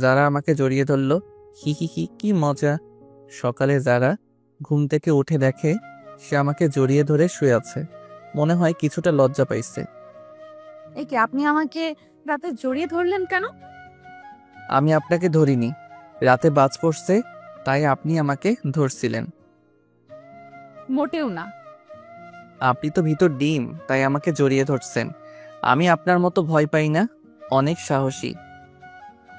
যারা আমাকে জড়িয়ে ধরল। হি হি হি, কি মজা। সকালে যারা ঘুম থেকে উঠে দেখে সে আমাকে জড়িয়ে ধরে শুয়ে আছে। মনে হয় কিছুটা লজ্জা পাইছে। এই কি, আপনি আমাকে রাতে জড়িয়ে ধরলেন কেন? আমি আপনাকে ধরিনি, রাতে বাজ পড়ছে তাই আপনি আমাকে ধরছিলেন। মোটেও না। আপনি তো ভিতর ডিম, তাই আমাকে জড়িয়ে ধরছেন। আমি আপনার মতো ভয় পাই না, অনেক সাহসী।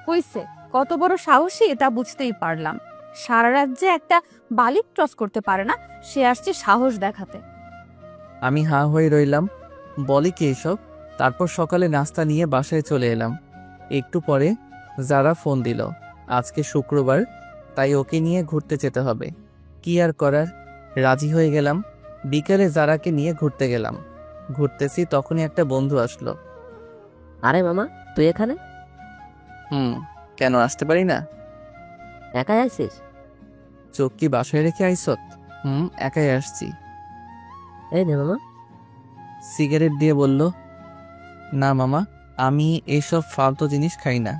হইছে, কত বড় সাহসী এটা বুঝতেই পারলাম। সারা রাজ্যে একটা বালিক ক্রস করতে পারে না, সে আসছে সাহস দেখাতে। আমি হাঁ হয়ে রইলাম, বলি কি এসব? তারপর সকালে নাস্তা নিয়ে বাসায় চলে এলাম। একটু পরে যারা ফোন দিল, আজকে শুক্রবার, তাই ওকে নিয়ে ঘুরতে যেতে হবে। কি আর করার, রাজি হয়ে গেলাম। বিকেলে যারাকে নিয়ে ঘুরতে গেলাম। ঘুরতেছি তখনই একটা বন্ধু আসলো। আরে মামা, তুই এখানে কেন আসতে পারি না? একাই আছিস? চোখ কি বাসায় রেখে আইসত? একাই আসছি। এই নে মামা। সিগারেট দিয়ে বলল, না মামা, আমি এইসব ফালতু জিনিস খাই না।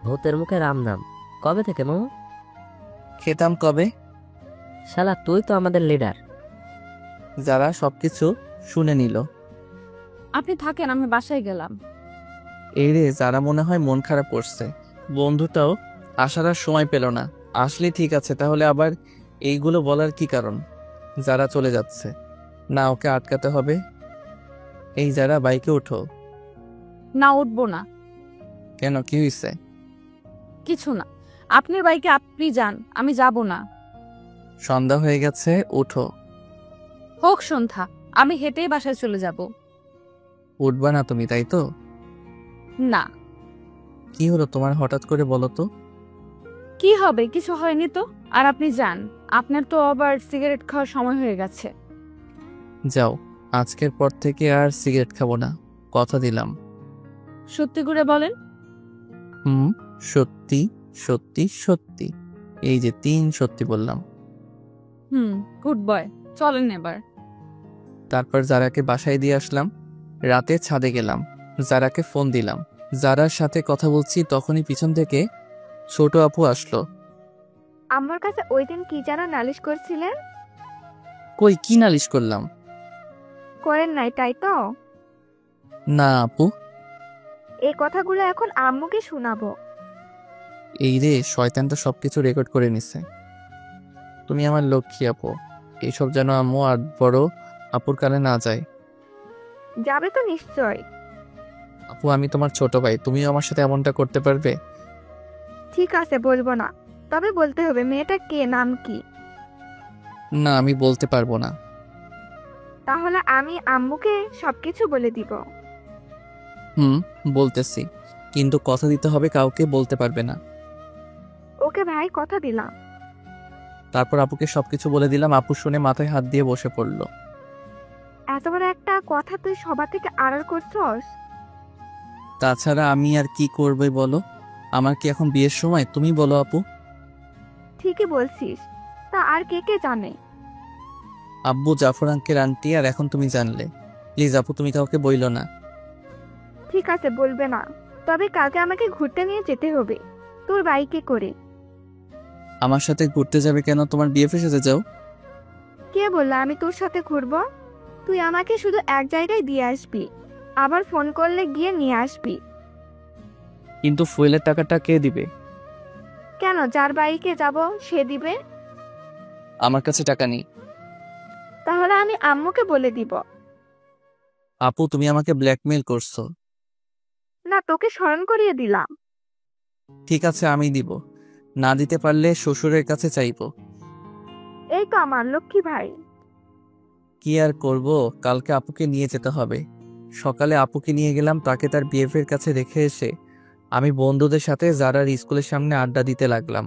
ভূতের মুখে রাম নাম, কবে থেকে মামা? খেতাম কবে? শালা তুই তো আমাদের লিডার। যারা সবকিছু শুনে নিল। আপনি থাকেন, আমি বাসায় গেলাম। এই রে, যারা মনে হয় মন খারাপ করছে। বন্ধুটাও আসার আর সময় পেল না। আসলে ঠিক আছে, তাহলে আবার এইগুলো বলার কি কারণ? যারা চলে যাচ্ছে না, ওকে আটকাতে হবে। এই যারা, বাইকে ওঠো। না, উঠবো না। কেন, কি হয়েছে? কিছু না, আপনার বাইকে আপনি যান, আমি যাব না। সন্ধ্যা হয়ে গেছে, ওঠো। হোক সন্ধ্যা, আমি হেঁটেই বাসায় চলে যাব। উঠবা না তুমি, তাই তো? না। কি হলো তোমার, হঠাৎ করে বলো তো? কি হবে, কিছু হয়নি তো। আর আপনি যান, আপনার তো আবার সিগারেট খাওয়ার সময় হয়ে গেছে। যাও, আজকের পর থেকে আর সিগারেট খাবো না, কথা দিলাম। সত্যি করে বলেন। সত্যি সত্যি সত্যি। এই যে 3 সত্যি বললাম। গুড বয়, চলেন এবার। তারপর যারাকে বাসায় দিয়ে আসলাম। রাতে ছাদে গেলাম, যারাকে ফোন দিলাম। যারার সাথে কথা বলছি তখনই পিছন থেকে ছোট আপু আসলো। আমার কাছে ওই দিন কি যেন নালিশ করছিলেন? কই, কি নালিশ করলাম? করেন নাই, তাই তো? না আপু। এই কথাগুলো এখন আম্মুকে শোনাবো। এই রে, শয়তানটা সবকিছু রেকর্ড করে নিছে। তুমি আমার লক্ষ্মী আপু, এইসব যেন আম্মু আর বড় আপুর কানে না যায়। যাবে তো নিশ্চয়। আপু, আমি তোমার ছোট ভাই, তুমিও আমার সাথে এমনটা করতে পারবে? ঠিক আছে, বলবো না, তবে বলতে হবে মেয়েটা কে, নাম কি? না, আমি বলতে পারবো না। তাহলে আমি আম্মুকে সবকিছু বলে দিব। বলতেছি, কিন্তু কথা দিতে হবে, কাউকে বলতে পারবে না। ওকে ভাই, কথা দিলাম। তারপর আপুকে সবকিছু বলে দিলাম। আপু শুনে মাথায় হাত দিয়ে বসে পড়লো। এত বড় একটা কথা তুই সবার থেকে আড়াল করছস? তাছাড়া আমি আর কি করবে বলো? আমার কি এখন বিয়ের সময়? তুমি বলো আপু। ঠিকই বলছিস, তা আর কে কে জানে? আব্বু, জাফর আঙ্কেল, আন্টি, আর এখন তুমি জানলে। প্লিজ আপু, তুমি কাউকে বইলো না। ঠিক আছে, বলবে না, তবে কালকে আমাকে ঘুরতে নিয়ে যেতে হবে, তোর বাইকে করে। আমার সাথে ঘুরতে যাবে কেন? তোমার বিএফের সাথে যাও। কে বললা আমি তোর সাথে ঘুরবো? তুই আমাকে শুধু এক জায়গায় দিয়ে আসবি, আবার ফোন করলে গিয়ে নিয়ে আসবি। কিন্তু ফুয়েলের টাকাটা কে দিবে? কেন, যার বাইকে যাব সে দিবে। আমার কাছে টাকা নেই। তাহলে আমি আম্মুকে বলে দিব। আপু, তুমি আমাকে ব্ল্যাকমেল করছো। না, তোকে স্মরণ করিয়ে দিলাম। ঠিক আছে, আমি দিব। না দিতে পারলে শ্বশুরের কাছে চাইবো। এই তো আমার লক্ষ্মী ভাই। কি আর করব, কালকে আপুকে নিয়ে যেতে হবে। সকালে আপুকে নিয়ে গেলাম, তাকে তার বিএফের কাছে রেখে এসে আমি বন্ধুদের সাথে যারার স্কুলের সামনে আড্ডা দিতে লাগলাম।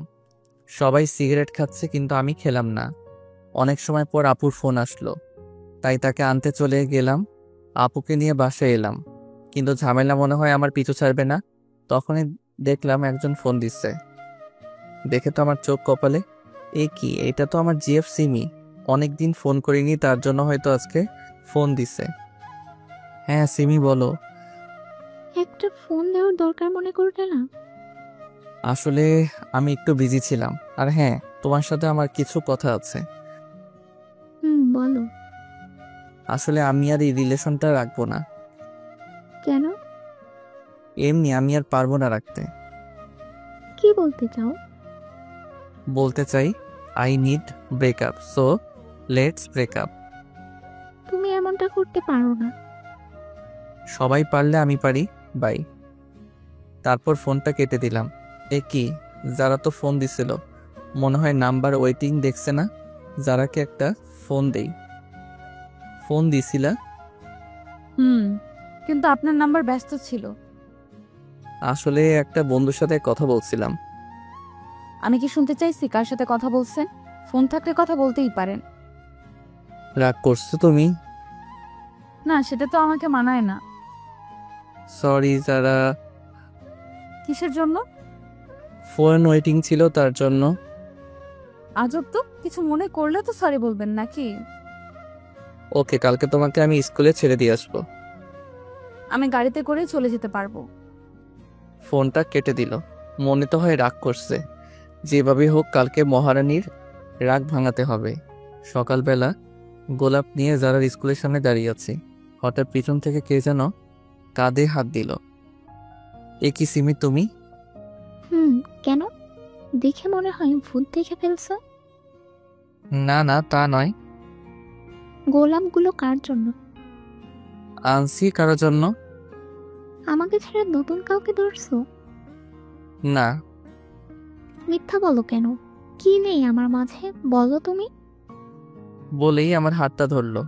সবাই সিগারেট খাচ্ছে, কিন্তু আমি খেলাম না। অনেক সময় পর আপুর ফোন আসলো, তাই তাকে আনতে চলে গেলাম। আপুকে নিয়ে বাসায় এলাম, কিন্তু ঝামেলা মনে হয় আমার পিছু ছাড়বে না। তখনই দেখলাম একজন ফোন দিচ্ছে। দেখে তো আমার চোখ কপালে। এ কি, এটা তো আমার জিএফ সিমি। অনেকদিন ফোন করিনি, তার জন্য হয়তো আজকে ফোন দিছে। হ্যাঁ সিমি, বলো। একটা ফোন দেওয়ার দরকার মনে করলে না? আসলে আমি একটু বিজি ছিলাম। আর হ্যাঁ, তোমার সাথে আমার কিছু কথা আছে। বলো। আসলে আমি আর এই রিলেশনটা রাখবো না। কেন? এমনি, আমি আর পারবো না রাখতে। কি বলতে চাও? বলতে চাই, I need breakup, so let's breakup. তুমি এমনটা করতে পারো না। সবাই পারলে আমি পারি। বাই। তারপর ফোনটা কেটে দিলাম। এ কি, যারা তো ফোন দিছিল, মনে হয় নাম্বার ওয়েটিং দেখছে না। যারাকে একটা ফোন দেই। ফোন দিছিলা? কিন্তু আপনার নাম্বার ব্যস্ত ছিল। আসলে একটা বন্ধুর সাথে কথা বলছিলাম। আমি কি শুনতে চাইছি কার সাথে কথা বলছেন? ফোন থাকলে কথা বলতেই পারেন। রাগ করছো তুমি? না, সেটা তো আমাকে মানায় না। সরি যারা। কিসের জন্য? ফোন ওয়েটিং ছিল তার জন্য। আজব তো, কিছু মনে করলে তো সরি বলবেন নাকি? ওকে, কালকে তোমাকে আমি স্কুলে ছেড়ে দিয়ে আসবো। আমি গাড়িতে করে চলে যেতে পারবো। ফোনটা কেটে দিল। মনে তো হয় রাগ করছে। যেভাবে হোক কালকে মহারানীর রাগ ভাঙাতে হবে। সকালবেলা গোলাপ নিয়ে যারা স্কুলের সামনে দাঁড়িয়ে আছি, হঠাৎ পিছন থেকে কে যেন কাঁধে হাত দিল। এ কি সিমি তুমি? কেন? দেখে মনে হয় ভূত দেখে ফেলছো। না না, তা নয়। গোলাপগুলো কার জন্য? আনছি কারোর জন্য। আমাকে ছেড়ে নতুন কাউকে ধরছো? না। মিথ্যা বলো কেন? কি নেই আমার মাঝে, বলো তুমি। বলেই আমার হাতটা ধরলো।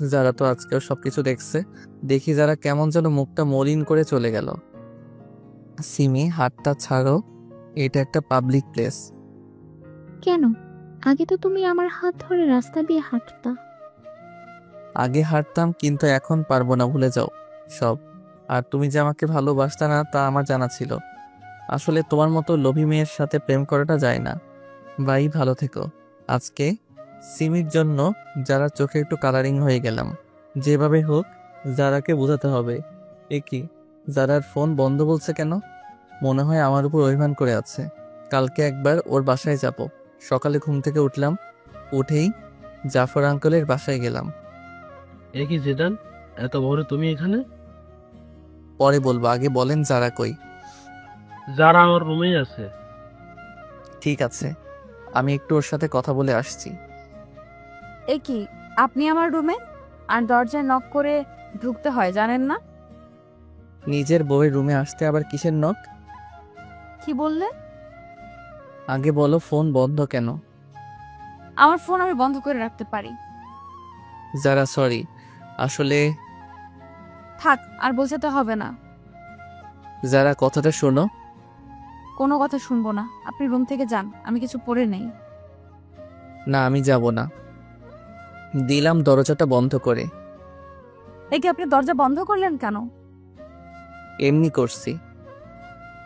যারা তো আজকেও সবকিছু দেখছে। দেখি যারা কেমন যেন মুখটা মলিন করে চলে গেল। সিমি, হাতটা ছাড়ো, এটা একটা পাবলিক প্লেস। কেন? আগে তো তুমি আমার হাত ধরে রাস্তা দিয়ে হাঁটতা। আগে হাঁটতাম, কিন্তু এখন পারবো না, ভুলে যাও সব। আর তুমি যে আমাকে ভালোবাসতা না তা আমার জানা ছিল। আসলে তোমার মতো লোভী মেয়ের সাথে প্রেম করাটা যায় না। বাই, ভালো থেকো। আজকে সিমির জন্য যারা চোখে একটু কালারিং হয়ে গেলাম। যেভাবে হোক যারাকে বোঝাতে হবে। এ কি, যারার ফোন বন্ধ বলছে কেন? মনে হয় আমার উপর অভিমান করে আছে। কালকে একবার ওর বাসায় যাব। সকালে ঘুম থেকে উঠলাম, উঠেই জাফর আঙ্কেলের বাসায় গেলাম। এ কি জিদান, এত ভোরে তুমি এখানে? পরে বলবো, আগে বলেন যারা কই। যারা আমার রুমেই আছে। ঠিক আছে, আমি একটু ওর সাথে কথা বলে আসছি। এ কি, আপনি আমার রুমে? আর দরজায় নক করে ঢুকতে হয়, জানেন না? নিজের বউয়ের রুমে আসতে আবার কিসের নক? কি বললে? আগে বলো ফোন বন্ধ কেন? আমার ফোন আমি বন্ধ করে রাখতে পারি। যারা সরি, আসলে থাক, আর বোঝাতে হবে না। যারা কথাটা শোনো। কোনো কথা শুনবো না। আপনি রুম থেকে যান, আমি কিছু পড়ে নেই। না, আমি যাব না। দিলাম দরজাটা বন্ধ করে। এ কি, আপনি দরজা বন্ধ করলেন কেন? এমনি করছি।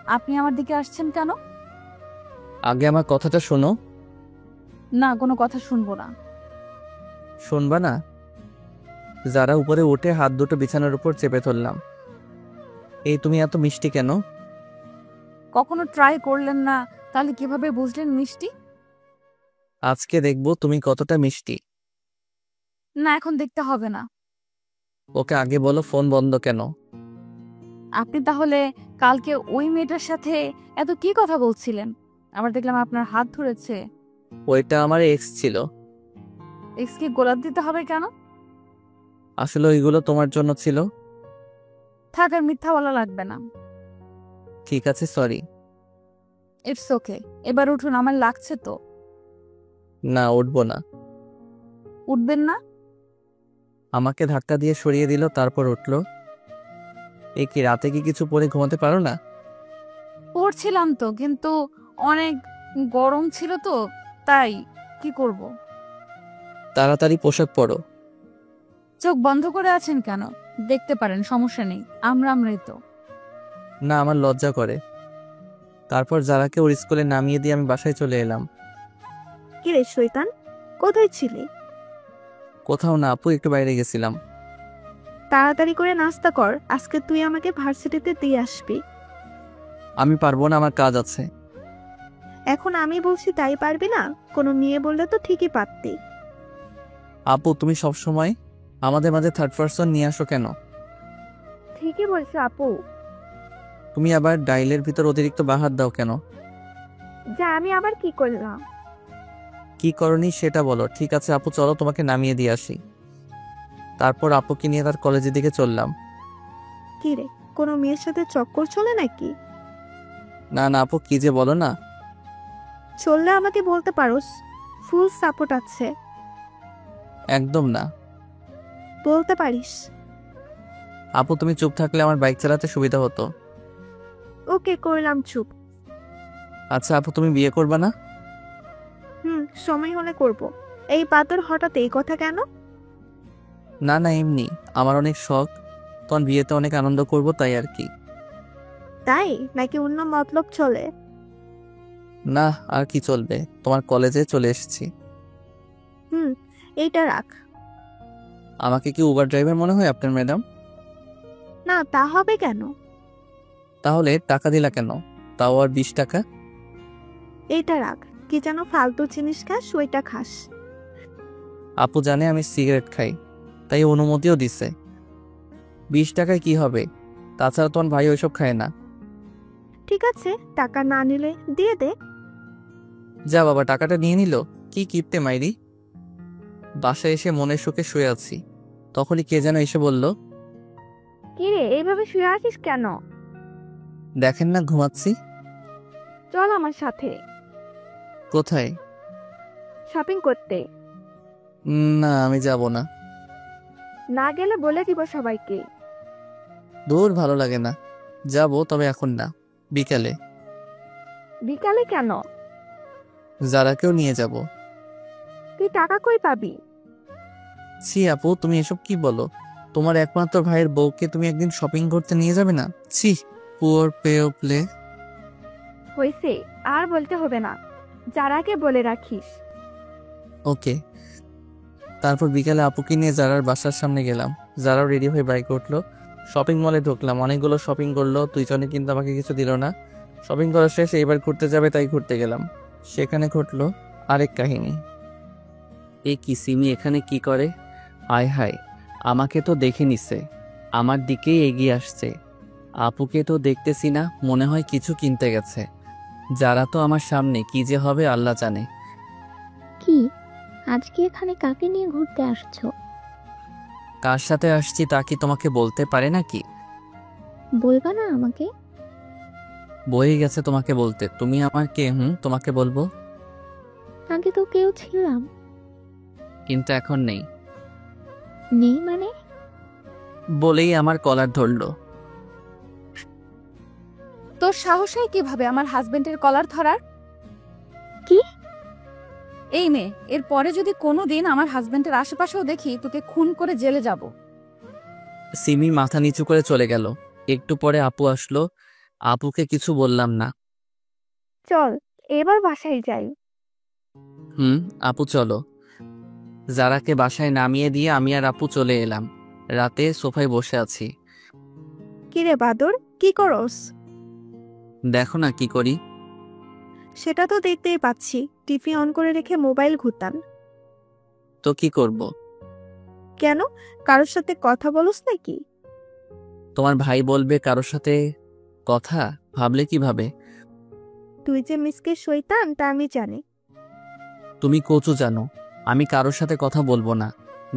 আপনি আমার দিকে আসছেন কেন? আগে আমার কথাটা শোনো। না, কোনো কথা শুনবো না। শুনবা না? যারা উপরে উঠে হাত দুটো বিছানার উপর চেপে ধরলাম। এই তুমি এত মিষ্টি কেন? কখনো ট্রাই করলেন না, তাহলে কিভাবে বুঝলেন মিষ্টি? আজকে দেখবো তুমি কতটা মিষ্টি। না, এখন দেখতে হবে না। ওকে আগে বলো ফোন বন্ধ কেন? আপনি তাহলে কালকে ওই মেয়েটার সাথে এত কি কথা বলছিলেন? আবার দেখলাম আপনার হাত ধরেছে। ওইটা আমার এক্স ছিল। এক্স কে গোলাপ দিতে হবে কেন? আসলে ওইগুলো তোমার জন্য ছিল। থাক, আর মিথ্যা বলা লাগবে না। ঠিক আছে, সরি। ইটস ওকে, এবার উঠুন, আমার লাগছে তো। না, উঠবো না। উঠবেন না? আমাকে ধাক্কা দিয়ে সরিয়ে দিল, তারপর উঠলো। এ কি, রাতে কি কিছু পরে ঘুমাতে পারো না? পড়ছিলাম তো, কিন্তু অনেক গরম ছিল তো, তাই। কি করব? তাড়াতাড়ি পোশাক পরো। চোখ বন্ধ করে আছেন কেন? দেখতে পারেন, সমস্যা নেই। আমরাই তো। না, আমার লজ্জা করে। তারপর যারাকে ওর স্কুলে নামিয়ে দিয়ে আমি বাসায় চলে এলাম। কিরে শয়তান, কোথায় ছিলি? কোথাও না আপু, একটু বাইরে গেছিলাম। তাড়াতাড়ি করে নাস্তা কর, আজকে তুই আমাকে ভার্সিটিতে দিয়ে আসবি। আমি পারবো না, আমার কাজ আছে। এখন আমি বলছি তাই পারবি না? কোনো মেয়ে বললে তো ঠিকই পারতি। আপু, তুমি সবসময় আমাদের মাঝে থার্ড পারসন নিয়ে আসো কেন? ঠিকই বলছো আপু। তুমি আবার ডাইলের ভিতর অতিরিক্ত বাহার দাও কেন? যা, আমি আবার কি করলাম? কি করনি সেটা বলো। ঠিক আছে আপু, চলো তোমাকে নামিয়ে দিয়ে আসি। তারপর আপুকে নিয়ে তার কলেজের দিকে চললাম। কিরে, কোনো মেয়ের সাথে চক্কর চলে নাকি? না না আপু, কি যে বলো না। চললে আমাকে বলতে পারোস, ফুল সাপোর্ট আছে। একদম না। বলতে পারিস। আপু তুমি চুপ থাকলে আমার বাইক চালাতে সুবিধা হতো। ওকে, করলাম চুপ। আচ্ছা আপু, তুমি বিয়ে করবা না? সময় হলে করব। এই পাতর হঠাৎ এই কথা কেন? না না, এমনি আমার অনেক শখ, তখন বিয়েতে অনেক আনন্দ করব তাই আর কি। তাই নাকি অন্য মতলব চলে? না, আর কি চলবে, তোমার কলেজে চলে এসেছি। এইটা রাখ। আমাকে কি উবার ড্রাইভার মনে হয় আপনার ম্যাডাম? না, তা হবে কেন? তাহলে টাকা দিলা কেন, তাও আর 20 টাকা? এইটা রাখ, কি যেন ফালতু জিনিস খাস ওইটা খাস। আপু জানে আমি সিগারেট খাই, তাই অনুমতিও দিছে। 20 টাকায় কি হবে, তাছাড়া তোমার ভাই ওইসব খায় না। ঠিক আছে, টাকা না নিলে দিয়ে দে। যা বাবা, টাকাটা নিয়ে নিল। কি কিপটে মাইরি। বাসায় এসে মনের সুখে শুয়ে আছি, তখনই কে যেন এসে বলল, কিরে এইভাবে শুয়ে আছিস কেন? দেখেন না ঘুমাচ্ছি। চল আমার সাথে কোথায়? শপিং করতে। না, আমি যাব না। না গেলে বলে দিব সবাইকে। দূর, ভালো লাগে না। যাব, তবে এখন না, বিকালে। বিকালে কেন? যারাকেও নিয়ে যাব। তুই টাকা কই পাবি? ছি আপু, তুমি এসব কি বলো? তোমার একমাত্র ভাইয়ের বউকে তুমি একদিন শপিং করতে নিয়ে যাবে না? ছি, পুয়ার প্লে। হইছে, আর বলতে হবে না, যারাকে বলে রাখিস। ওকে। তারপর বিকালে আপুকে নিয়ে জারার বাসার সামনে গেলাম। যারাও রেডি হয়ে বাইকে উঠলো। শপিং মলে ঢুকলাম, অনেকগুলো শপিং করলো, দুইজনে কিন্তু আমাকে কিছু দিল না। শপিং করা শেষ, এবার ঘুরতে যাবে তাই ঘুরতে গেলাম। সেখানে ঘটলো আরেক কাহিনী। এই কিসিমি এখানে কি করে? আয় হায়, আমাকে তো দেখে নিছে, আমার দিকেই এগিয়ে আসছে। আপুকে তো দেখতেছি না, মনে হয় কিছু কিনতে গেছে। যারা তো আমার সামনে, কি যে হবে আল্লাহ জানে। কি আজকে এখানে কাকে নিয়ে ঘুরতে আসছো? কার সাথে আসছি তা কি তোমাকে বলতে পারে নাকি? বলবা না আমাকে? বয়ে গেছে তোমাকে বলতে, তুমি আমার কে? তোমাকে বলবো? আগে তো কেউ ছিলাম। কিন্তু এখন নেই। নেই মানে? বলেই আমার কলার ধরলো। তোর সাহস হয় কিভাবে আমার হাজবেন্ডের কলার ধরার? কি? এই মেয়ে, এর পরে যদি কোনোদিন আমার হাজবেন্ডের আশেপাশেও দেখি, তোকে খুন করে জেলে যাব। সিমি মাথা নিচু করে চলে গেল। একটু পরে আপু আসলো। আপুকে কিছু বললাম না। চল এবার বাসায় যাই। আপু চলো। যারাকে বাসায় নামিয়ে দিয়ে আমি আর আপু চলে এলাম। রাতে সোফায় বসে আছি। কিরে বাদর, কি করস? দেখো না কি করি। সেটা তো দেখতেই পাচ্ছি, টিভি অন করে রেখে মোবাইল ঘুরতাম। তো কি করব? কেন, কারোর সাথে কথা বলস নাকি? তোমার ভাই বলবে কারোর সাথে কথা, ভাবলে কিভাবে? তুই যে মিসকে শয়তান তা আমি জানি। তুমি কচু জানো, আমি কারোর সাথে কথা বলবো না,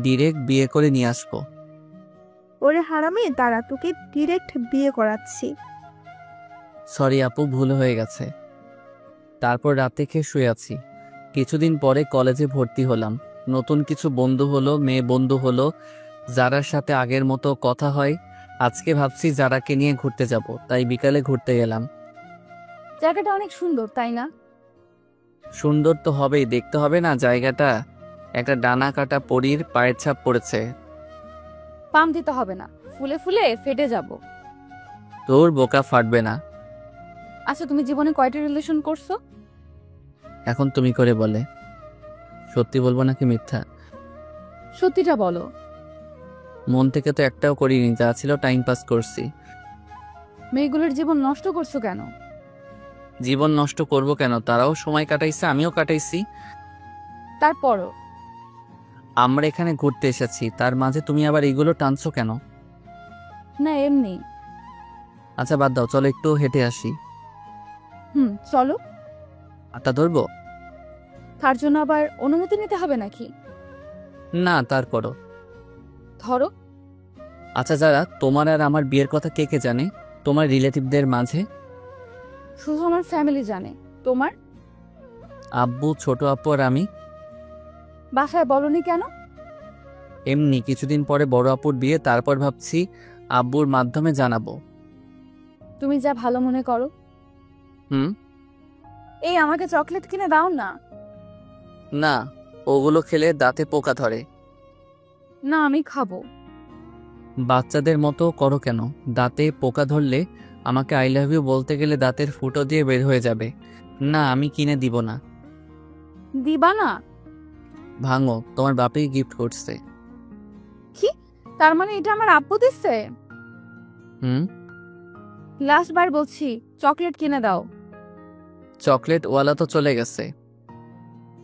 ডিরেক্ট বিয়ে করে নিয়ে আসবো। ওরে হারামি, দাঁড়া, তোকে ডিরেক্ট বিয়ে করাচ্ছি। সরি আপু, ভুল হয়ে গেছে। তারপর রাতে খেয়ে শুয়ে আছি। কিছুদিন পরে কলেজে ভর্তি হলাম। নতুন কিছু বন্ধু হলো, মেয়ে বন্ধু হলো, যারার সাথে আগের মতো কথা হয়। আজকে ভাবছি যারাকে নিয়ে ঘুরতে যাব, তাই বিকালে ঘুরতে গেলাম। জায়গাটা অনেক সুন্দর, তাই না? সুন্দর তো হবেই, দেখতে হবে না জায়গাটা? একটা ডানা কাটা পরীর পায়ের ছাপ পড়েছে। পাম দিতে হবে না, ফুলে ফুলে ফেটে যাব। তোর বোকা ফাটবে না। আচ্ছা, তুমি জীবনে কয়টা রিলেশন করছো? এখন তুমি করে বলে। সত্যি বলবো নাকি মিথ্যা? সত্যিটা বলো। মন থেকে তো একটাও করিনি, যা ছিল টাইম পাস করছি। মেয়েগুলোর জীবন নষ্ট করছো কেন? জীবন নষ্ট করব কেন? তারাও সময় কাটাইছে, আমিও কাটাইছি। তারপরও আমরা এখানে ঘুরতে এসেছি, তার মাঝে তুমি আবার এগুলো টানছো কেন? না, এমনি। আচ্ছা বাদ দাও, চলো একটু হেঁটে আসি। চলো। আটা ধরবো? তার জন্য আবার অনুমতি নিতে হবে নাকি? না, তারপরও। ধরো। আচ্ছা যারা, তোমার আর আমার বিয়ের কথা কে কে জানে তোমার রিলেটিভদের মাঝে? শুধু আমার ফ্যামিলি জানে। তোমার? আব্বু, ছোট আপু আর আমি। বাসায় বলনি কেন? এমনি কিছুদিন পরে বড় আপুর বিয়ে, তারপর ভাবছি আব্বুর মাধ্যমে জানাবো। তুমি যা ভালো মনে করো। হুম। এই আমাকে চকলেট কিনে দাও না। না, ওগুলো খেলে দাঁতে পোকা ধরে। না, আমি খাবো। বাচ্চাদের মতো করো কেন? দাঁতে পোকা ধরলে আমাকে আই লাভ ইউ বলতে গেলে দাঁতের ফুটো দিয়ে বের হয়ে যাবে। না, আমি কিনে দিব না। দিবা না? ভাঙো, তোমার বাপেই গিফট করছে। কি? তার মানে এটা আমার আব্বু দিচ্ছে? হুম। লাস্ট বার বলছি, চকলেট কিনে দাও। চকলেট ওয়ালা তো চলে গেছে।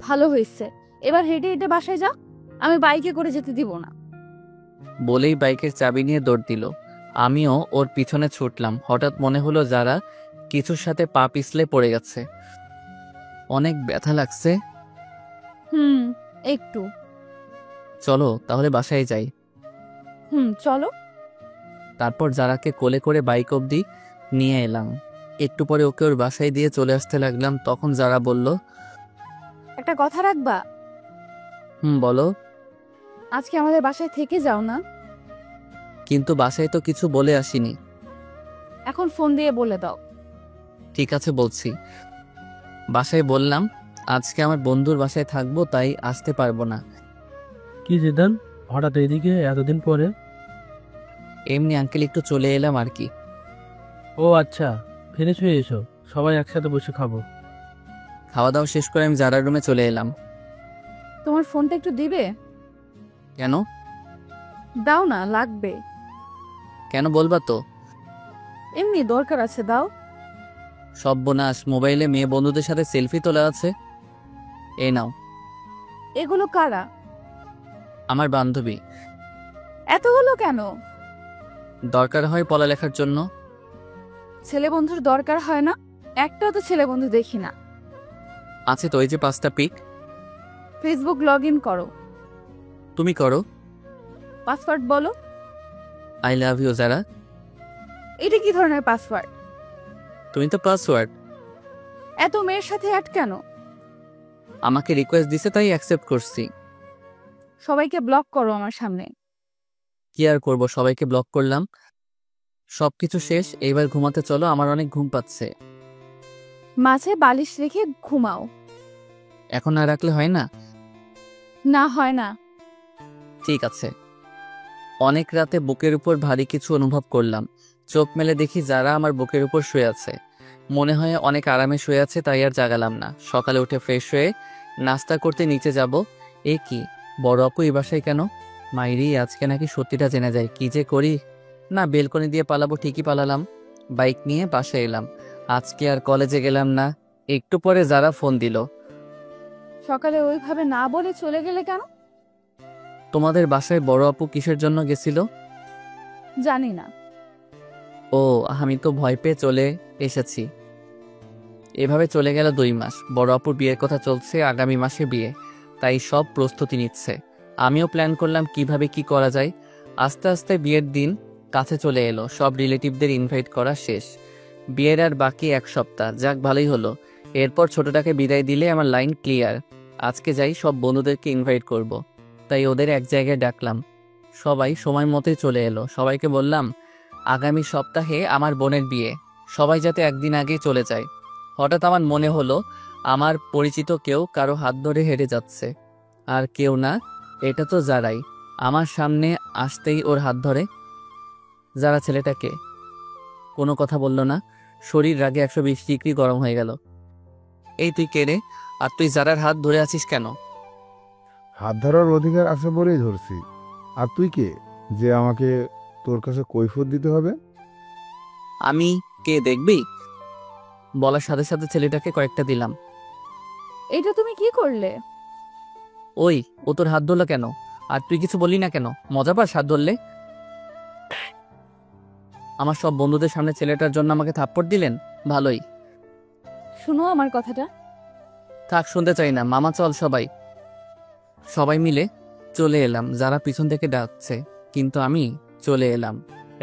ভালো হয়েছে, এবার হেঁটে হেঁটে বাসায় যাও, আমি বাইকে করে যেতে দিব না। বলেই বাইকের চাবি নিয়ে দৌড় দিল। আমিও ওর পিছনে ছুটলাম। হঠাৎ মনে হলো যারা কিছুর সাথে পা পিছলে পড়ে গেছে। অনেক ব্যথা লাগছে। হুম, একটু। চলো তাহলে বাসায় যাই। চলো। তারপর যারাকে কোলে করে বাইক অবধি নিয়ে এলাম। একটু পরে ওকে ওর বাসায় দিয়ে চলে আসতে লাগলাম। তখন যারা বলল, একটা কথা রাখবা? বলো। আজকে আমাদের বাসায় থেকে যাও না। কিন্তু বাসায় তো কিছু বলে আসিনি। এখন ফোন দিয়ে বলে দাও। ঠিক আছে, বলছি। বাসায় বললাম আজকে আমার বন্ধুর বাসায় থাকবো, তাই আসতে পারবো না। কি জিদান, হঠাৎ এদিকে এতদিন পরে? এমনি আঙ্কেল, একটু চলে এলাম আর কি। ও আচ্ছা, ফিনিশ হয়ে এসো, সবাই একসাথে বসে খাবো। খাওয়া দাওয়া শেষ করে আমি যারার রুমে চলে এলাম। তোমার ফোনটা একটু দিবে? কেন? দাও না, লাগবে। কেন বলবা তো? এমনি দরকার আছে, দাও। সর্বনাশ, মোবাইলে মেয়ে বন্ধুদের সাথে সেলফি তোলা আছে। এই নাও। এগুলো কারা? আমার বান্ধবী। এতগুলো কেন? দরকার হয় পড়ালেখার জন্য। ছেলে বন্ধুর দরকার হয় না? একটাও তো ছেলে বন্ধু দেখি না। আছে তো, এই যে 5টা পিক। ফেসবুক লগ ইন করো। তুমি করো। পাসওয়ার্ড বলো। আই লাভ ইউ যারা। এটা কি ধরনের পাসওয়ার্ড? তুমি তো পাসওয়ার্ড। এত মেয়ের সাথে অ্যাড কেন? আমাকে রিকোয়েস্ট দিছে তাই অ্যাকসেপ্ট করছি। সবাইকে ব্লক করো আমার সামনে। কি আর করব, সবাইকে ব্লক করলাম। সবকিছু শেষ, এইবার ঘুমাতে চলো, আমার অনেক ঘুম পাচ্ছে। মাঝে বালিশ রেখে ঘুমাও। এখন না রাখলে হয় না? না, হয় না। ঠিক আছে। অনেক রাতে বুকের উপর ভারী কিছু অনুভব করলাম। চোখ মেলে দেখি যারা আমার বুকের উপর শুয়ে আছে। মনে হয় অনেক আরামে শুয়ে আছে, তাই আর জাগালাম না। সকালে উঠে ফ্রেশ হয়ে নাস্তা করতে নিচে যাব। এ কি, বড় আপু এই বাসায় কেন? মাইরি, আজকে নাকি সত্যিটা জেনে যায়। কি যে করি। না, বেলকনি দিয়ে পালাবো, ঠিকই পালালাম। বাইক নিয়ে বাসায় এলাম। আজকে আর কলেজে গেলাম না। একটু পরে যারা ফোন দিল। সকালে ওইভাবে না বলে চলে গেলে কেন? তোমাদের বাসায় বড় আপু কিসের জন্য গেছিল? জানি না। ও, আমি তো ভয় পেয়ে চলে এসেছি। এভাবে চলে গেল 2 মাস। বড় আপুর বিয়ের কথা চলছে, আগামী মাসে বিয়ে, তাই সব প্রস্তুতি নিচ্ছে। আমিও প্ল্যান করলাম কিভাবে কি করা যায়। আস্তে আস্তে বিয়ের দিন কাছে চলে এলো। সব রিলেটিভদের ইনভাইট করা শেষ। বিয়ের আর বাকি 1 সপ্তাহ। যাক, ভালোই হলো। এরপর ছোটটাকে বিদায় দিলে আমার লাইন ক্লিয়ার। আজকে যাই, সব বন্ধুদেরকে ইনভাইট করব। তাই ওদের এক জায়গায় ডাকলাম। সবাই সময় মতোই চলে এলো। সবাইকে বললাম আগামী সপ্তাহে আমার বোনের বিয়ে, সবাই যাতে একদিন আগেই চলে যায়। হঠাৎ আমার মনে হলো আমার পরিচিত কেউ কারো হাত ধরে হেঁটে যাচ্ছে। আর কেউ না, এটা তো যারাই। আমার সামনে আসতেই ওর হাত ধরে। যারা ছেলেটাকে কোনো কথা বলল না। শরীর রাগে 120 ডিগ্রি গরম হয়ে গেল। এই তুই কে রে? আর তুই যারার হাত ধরে আছিস কেন? হাত ধরার অধিকার আছে বলেই ধরছি। আর তুই কে যে আমাকে তোর কাছে কৈফিয়ত দিতে হবে? আমি কে দেখবি? বলার সাথে সাথে ছেলেটাকে কয়েকটা দিলাম। এটা তুমি কি করলে? ওই, ও তোর হাত ধরলো কেন? আর তুই কিছু বললি না কেন? মজা পাস হাত ধরলে? আমার সব বন্ধুদের সামনে ছেলেটার জন্য আমাকে থাপ্পড় দিলেন? ভালোই। শুনো আমার কথাটা। থাক, শুনতে চাই না। মামা চল। সবাই মিলে চলে এলাম। যারা পিছন থেকে ডাকছে, কিন্তু আমি চলে এলাম।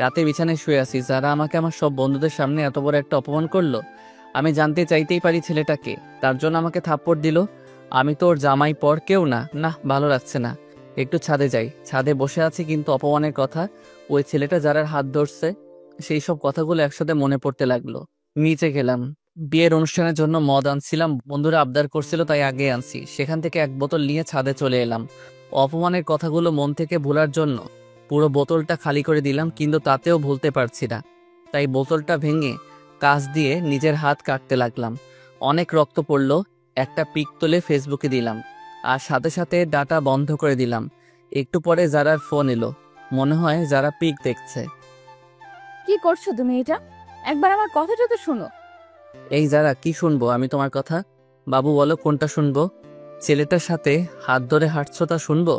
রাতে বিছানায় শুয়ে আছি। যারা আমাকে আমার সব বন্ধুদের সামনে এত বড় একটা অপমান করলো। আমি জানতে চাইতেই পারি ছেলেটাকে, তার জন্য আমাকে থাপ্পড় দিল। আমি তো ওর জামাই পর কেউ না। না, ভালো লাগছে না। একটু ছাদে যাই। ছাদে বসে আছি কিন্তু অপমানের কথা, ওই ছেলেটা যারার হাত ধরছে, সেই সব কথাগুলো একসাথে মনে পড়তে লাগলো। নিচে গেলাম। বিয়ের অনুষ্ঠানের জন্য মদ আনছিলাম, বন্ধুরা আবদার করছিল তাই আগে আনছি। সেখান থেকে এক বোতল নিয়ে ছাদে চলে এলাম। অপমানের কথাগুলো মন থেকে ভোলার জন্য পুরো বোতলটা খালি করে দিলাম, কিন্তু তাতেও ভুলতে পারছি না। তাই বোতলটা ভেঙে কাঁচ দিয়ে নিজের হাত কাটতে লাগলাম। অনেক রক্ত পড়লো। একটা পিক তুলে ফেসবুকে দিলাম, আর সাথে সাথে ডাটা বন্ধ করে দিলাম। একটু পরে যারার ফোন এলো। মনে হয় যারা পিক দেখছে। কি করছো তুমি এটা? একবার আমার কথাটা তো শোনো। এই যারা, কি শুনবো আমি তোমার কথা? বাবু বলো কোনটা শুনবো? ছেলেটার সাথে হাত ধরে হাঁটছো তা শুনবো?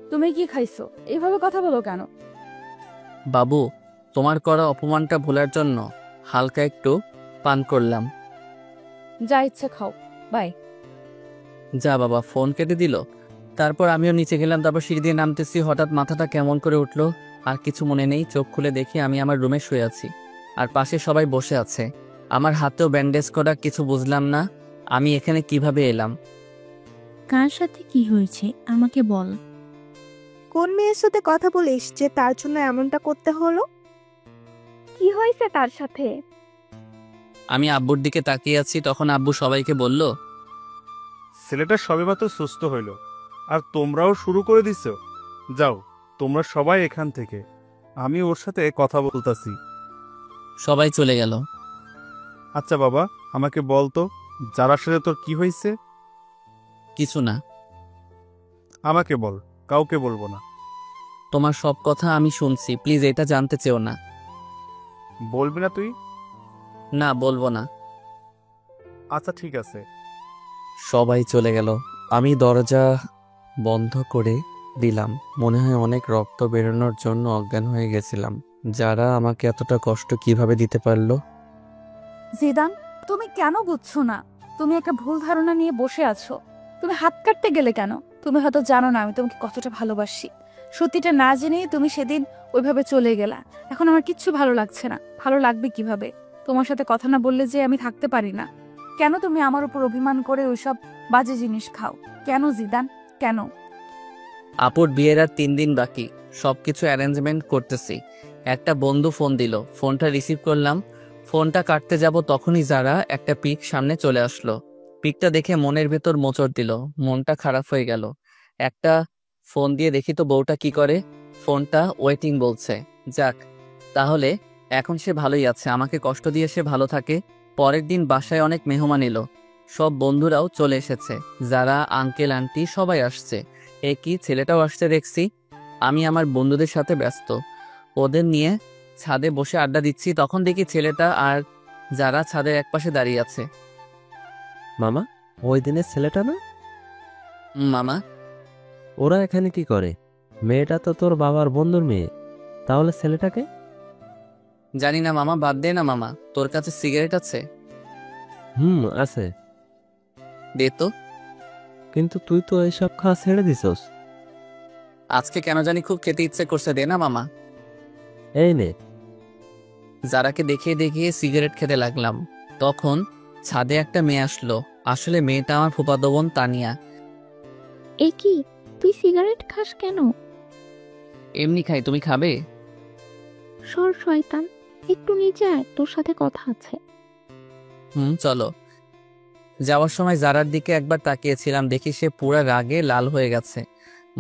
তুমি কি খাইছো? এইভাবে কথা বলো কেন? বাবু, তোমার করা অপমানটা ভোলার জন্য হালকা একটু পান করলাম। যা ইচ্ছে খাও, বাই। যা বাবা, ফোন কেটে দিল। তারপর আমিও নিচে গেলাম। তারপর সিঁড়ি দিয়ে নামতেছি, হঠাৎ মাথাটা কেমন করে উঠলো। আর কিছু মনে নেই। চোখ খুলে দেখি আমি আমার রুমে শুয়ে আছি, আর পাশে সবাই বসে আছে। আমার হাতেও ব্যান্ডেজ করা। কিছু বুঝলাম না আমি এখানে কিভাবে এলাম। কার সাথে কি হয়েছে আমাকে বল। কোন মেয়ের সাথে কথা বলিস যে তার জন্য এমনটা করতে হলো? কি হয়েছে তার সাথে? আমি আব্বুর দিকে তাকিয়ে আছি, তখন আব্বু সবাইকে বলল, ছেলেটা সবেমাত্র সুস্থ হইল, আর তোমরাও শুরু করে দিছ। যাও তোমরা সবাই এখান থেকে, আমি ওর সাথে কথা বলতাছি। সবাই চলে গেল। আচ্ছা বাবা, আমাকে বল তো, যারার সাথে তোর কি হয়েছে? কিছু না। আমাকে বল, কাউকে বলবো না। তোমার সব কথা আমি শুনছি, প্লিজ এটা জানতে চেও না। বলবি না তুই? না, বলবো না। আচ্ছা ঠিক আছে। সবাই চলে গেল। আমি দরজা বন্ধ করে দিলাম। মনে হয় অনেক রক্ত বেরোনোর জন্য অজ্ঞান হয়ে গেছিলাম। যারা আমাকে এতটা কষ্ট কিভাবে দিতে পারলো? জিদান, তুমি কেন বুঝছো না? তুমি একটা ভুল ধারণা নিয়ে বসে আছো। তুমি হাত কাটতে গেলে কেন? তুমি হয়তো জানো না আমি তোমাকে কতটা ভালোবাসি। সত্যিটা না জেনেই তুমি সেদিন ওইভাবে চলে গেলা। এখন আমার কিচ্ছু ভালো লাগছে না। ভালো লাগবে কিভাবে? তোমার সাথে কথা না বললে যে আমি থাকতে পারি না। কেন তুমি আমার উপর অভিমান করে ওইসব বাজে জিনিস খাও? কেন জিদান, কেন? আপুর বিয়ের আর 3 দিন বাকি। সবকিছু অ্যারেঞ্জমেন্ট করতেছি। একটা বন্ধু ফোন দিল, ফোনটা রিসিভ করলাম। ফোনটা কাটতে যাব তখনই যারা একটা পিক সামনে চলে আসলো। পিকটা দেখে মনের ভেতর মোচড় দিল, মনটা খারাপ হয়ে গেল। একটা ফোন দিয়ে দেখি তো বউটা কি করে। ফোনটা ওয়েটিং বলছে। যাক, তাহলে এখন সে ভালোই আছে, আমাকে কষ্ট দিয়ে সে ভালো থাকে। পরের দিন বাসায় অনেক মেহমান এলো। সব বন্ধুরাও চলে এসেছে, যারা আঙ্কেল আন্টি সবাই আসছে। কি ছেলেটাও আসছে দেখছি। আমি আমার বন্ধুদের সাথে ব্যস্ত, ওদের নিয়ে ছাদে বসে আড্ডা দিচ্ছি। তখন দেখি ছেলেটা আর যারা ছাদের একপাশে দাঁড়িয়ে আছে। মামা, ওই দিনের ছেলেটা না? মামা, ওরা এখানে কি করে? মেয়েটা তো তোর বাবার বন্ধুর মেয়ে, তাহলে ছেলেটাকে? জানি না মামা, বাদ দে না মামা। তোর কাছে সিগারেট আছে? আছে। দে তো। কিন্তু তুই তো এইসব খাওয়া ছেড়ে দিছস। আজকে কেন জানি খুব খেতে ইচ্ছে করছে, দে না মামা। এই নে। যারাকে দেখিয়ে দেখিয়ে সিগারেট খেতে লাগলাম। তখন ছাদে একটা মেয়ে আসলো। আসলে মেয়েটা আমার ফুফাতো বোন তানিয়া। এ কি, তুই সিগারেট খাস কেন? এমনি খাই, তুমি খাবে? সর শয়তান, একটু নিচে আয়, তোর সাথে কথা আছে। চলো। যাওয়ার সময় যারার দিকে একবার তাকিয়েছিলাম, দেখি সে পুরা রাগে লাল হয়ে গেছে।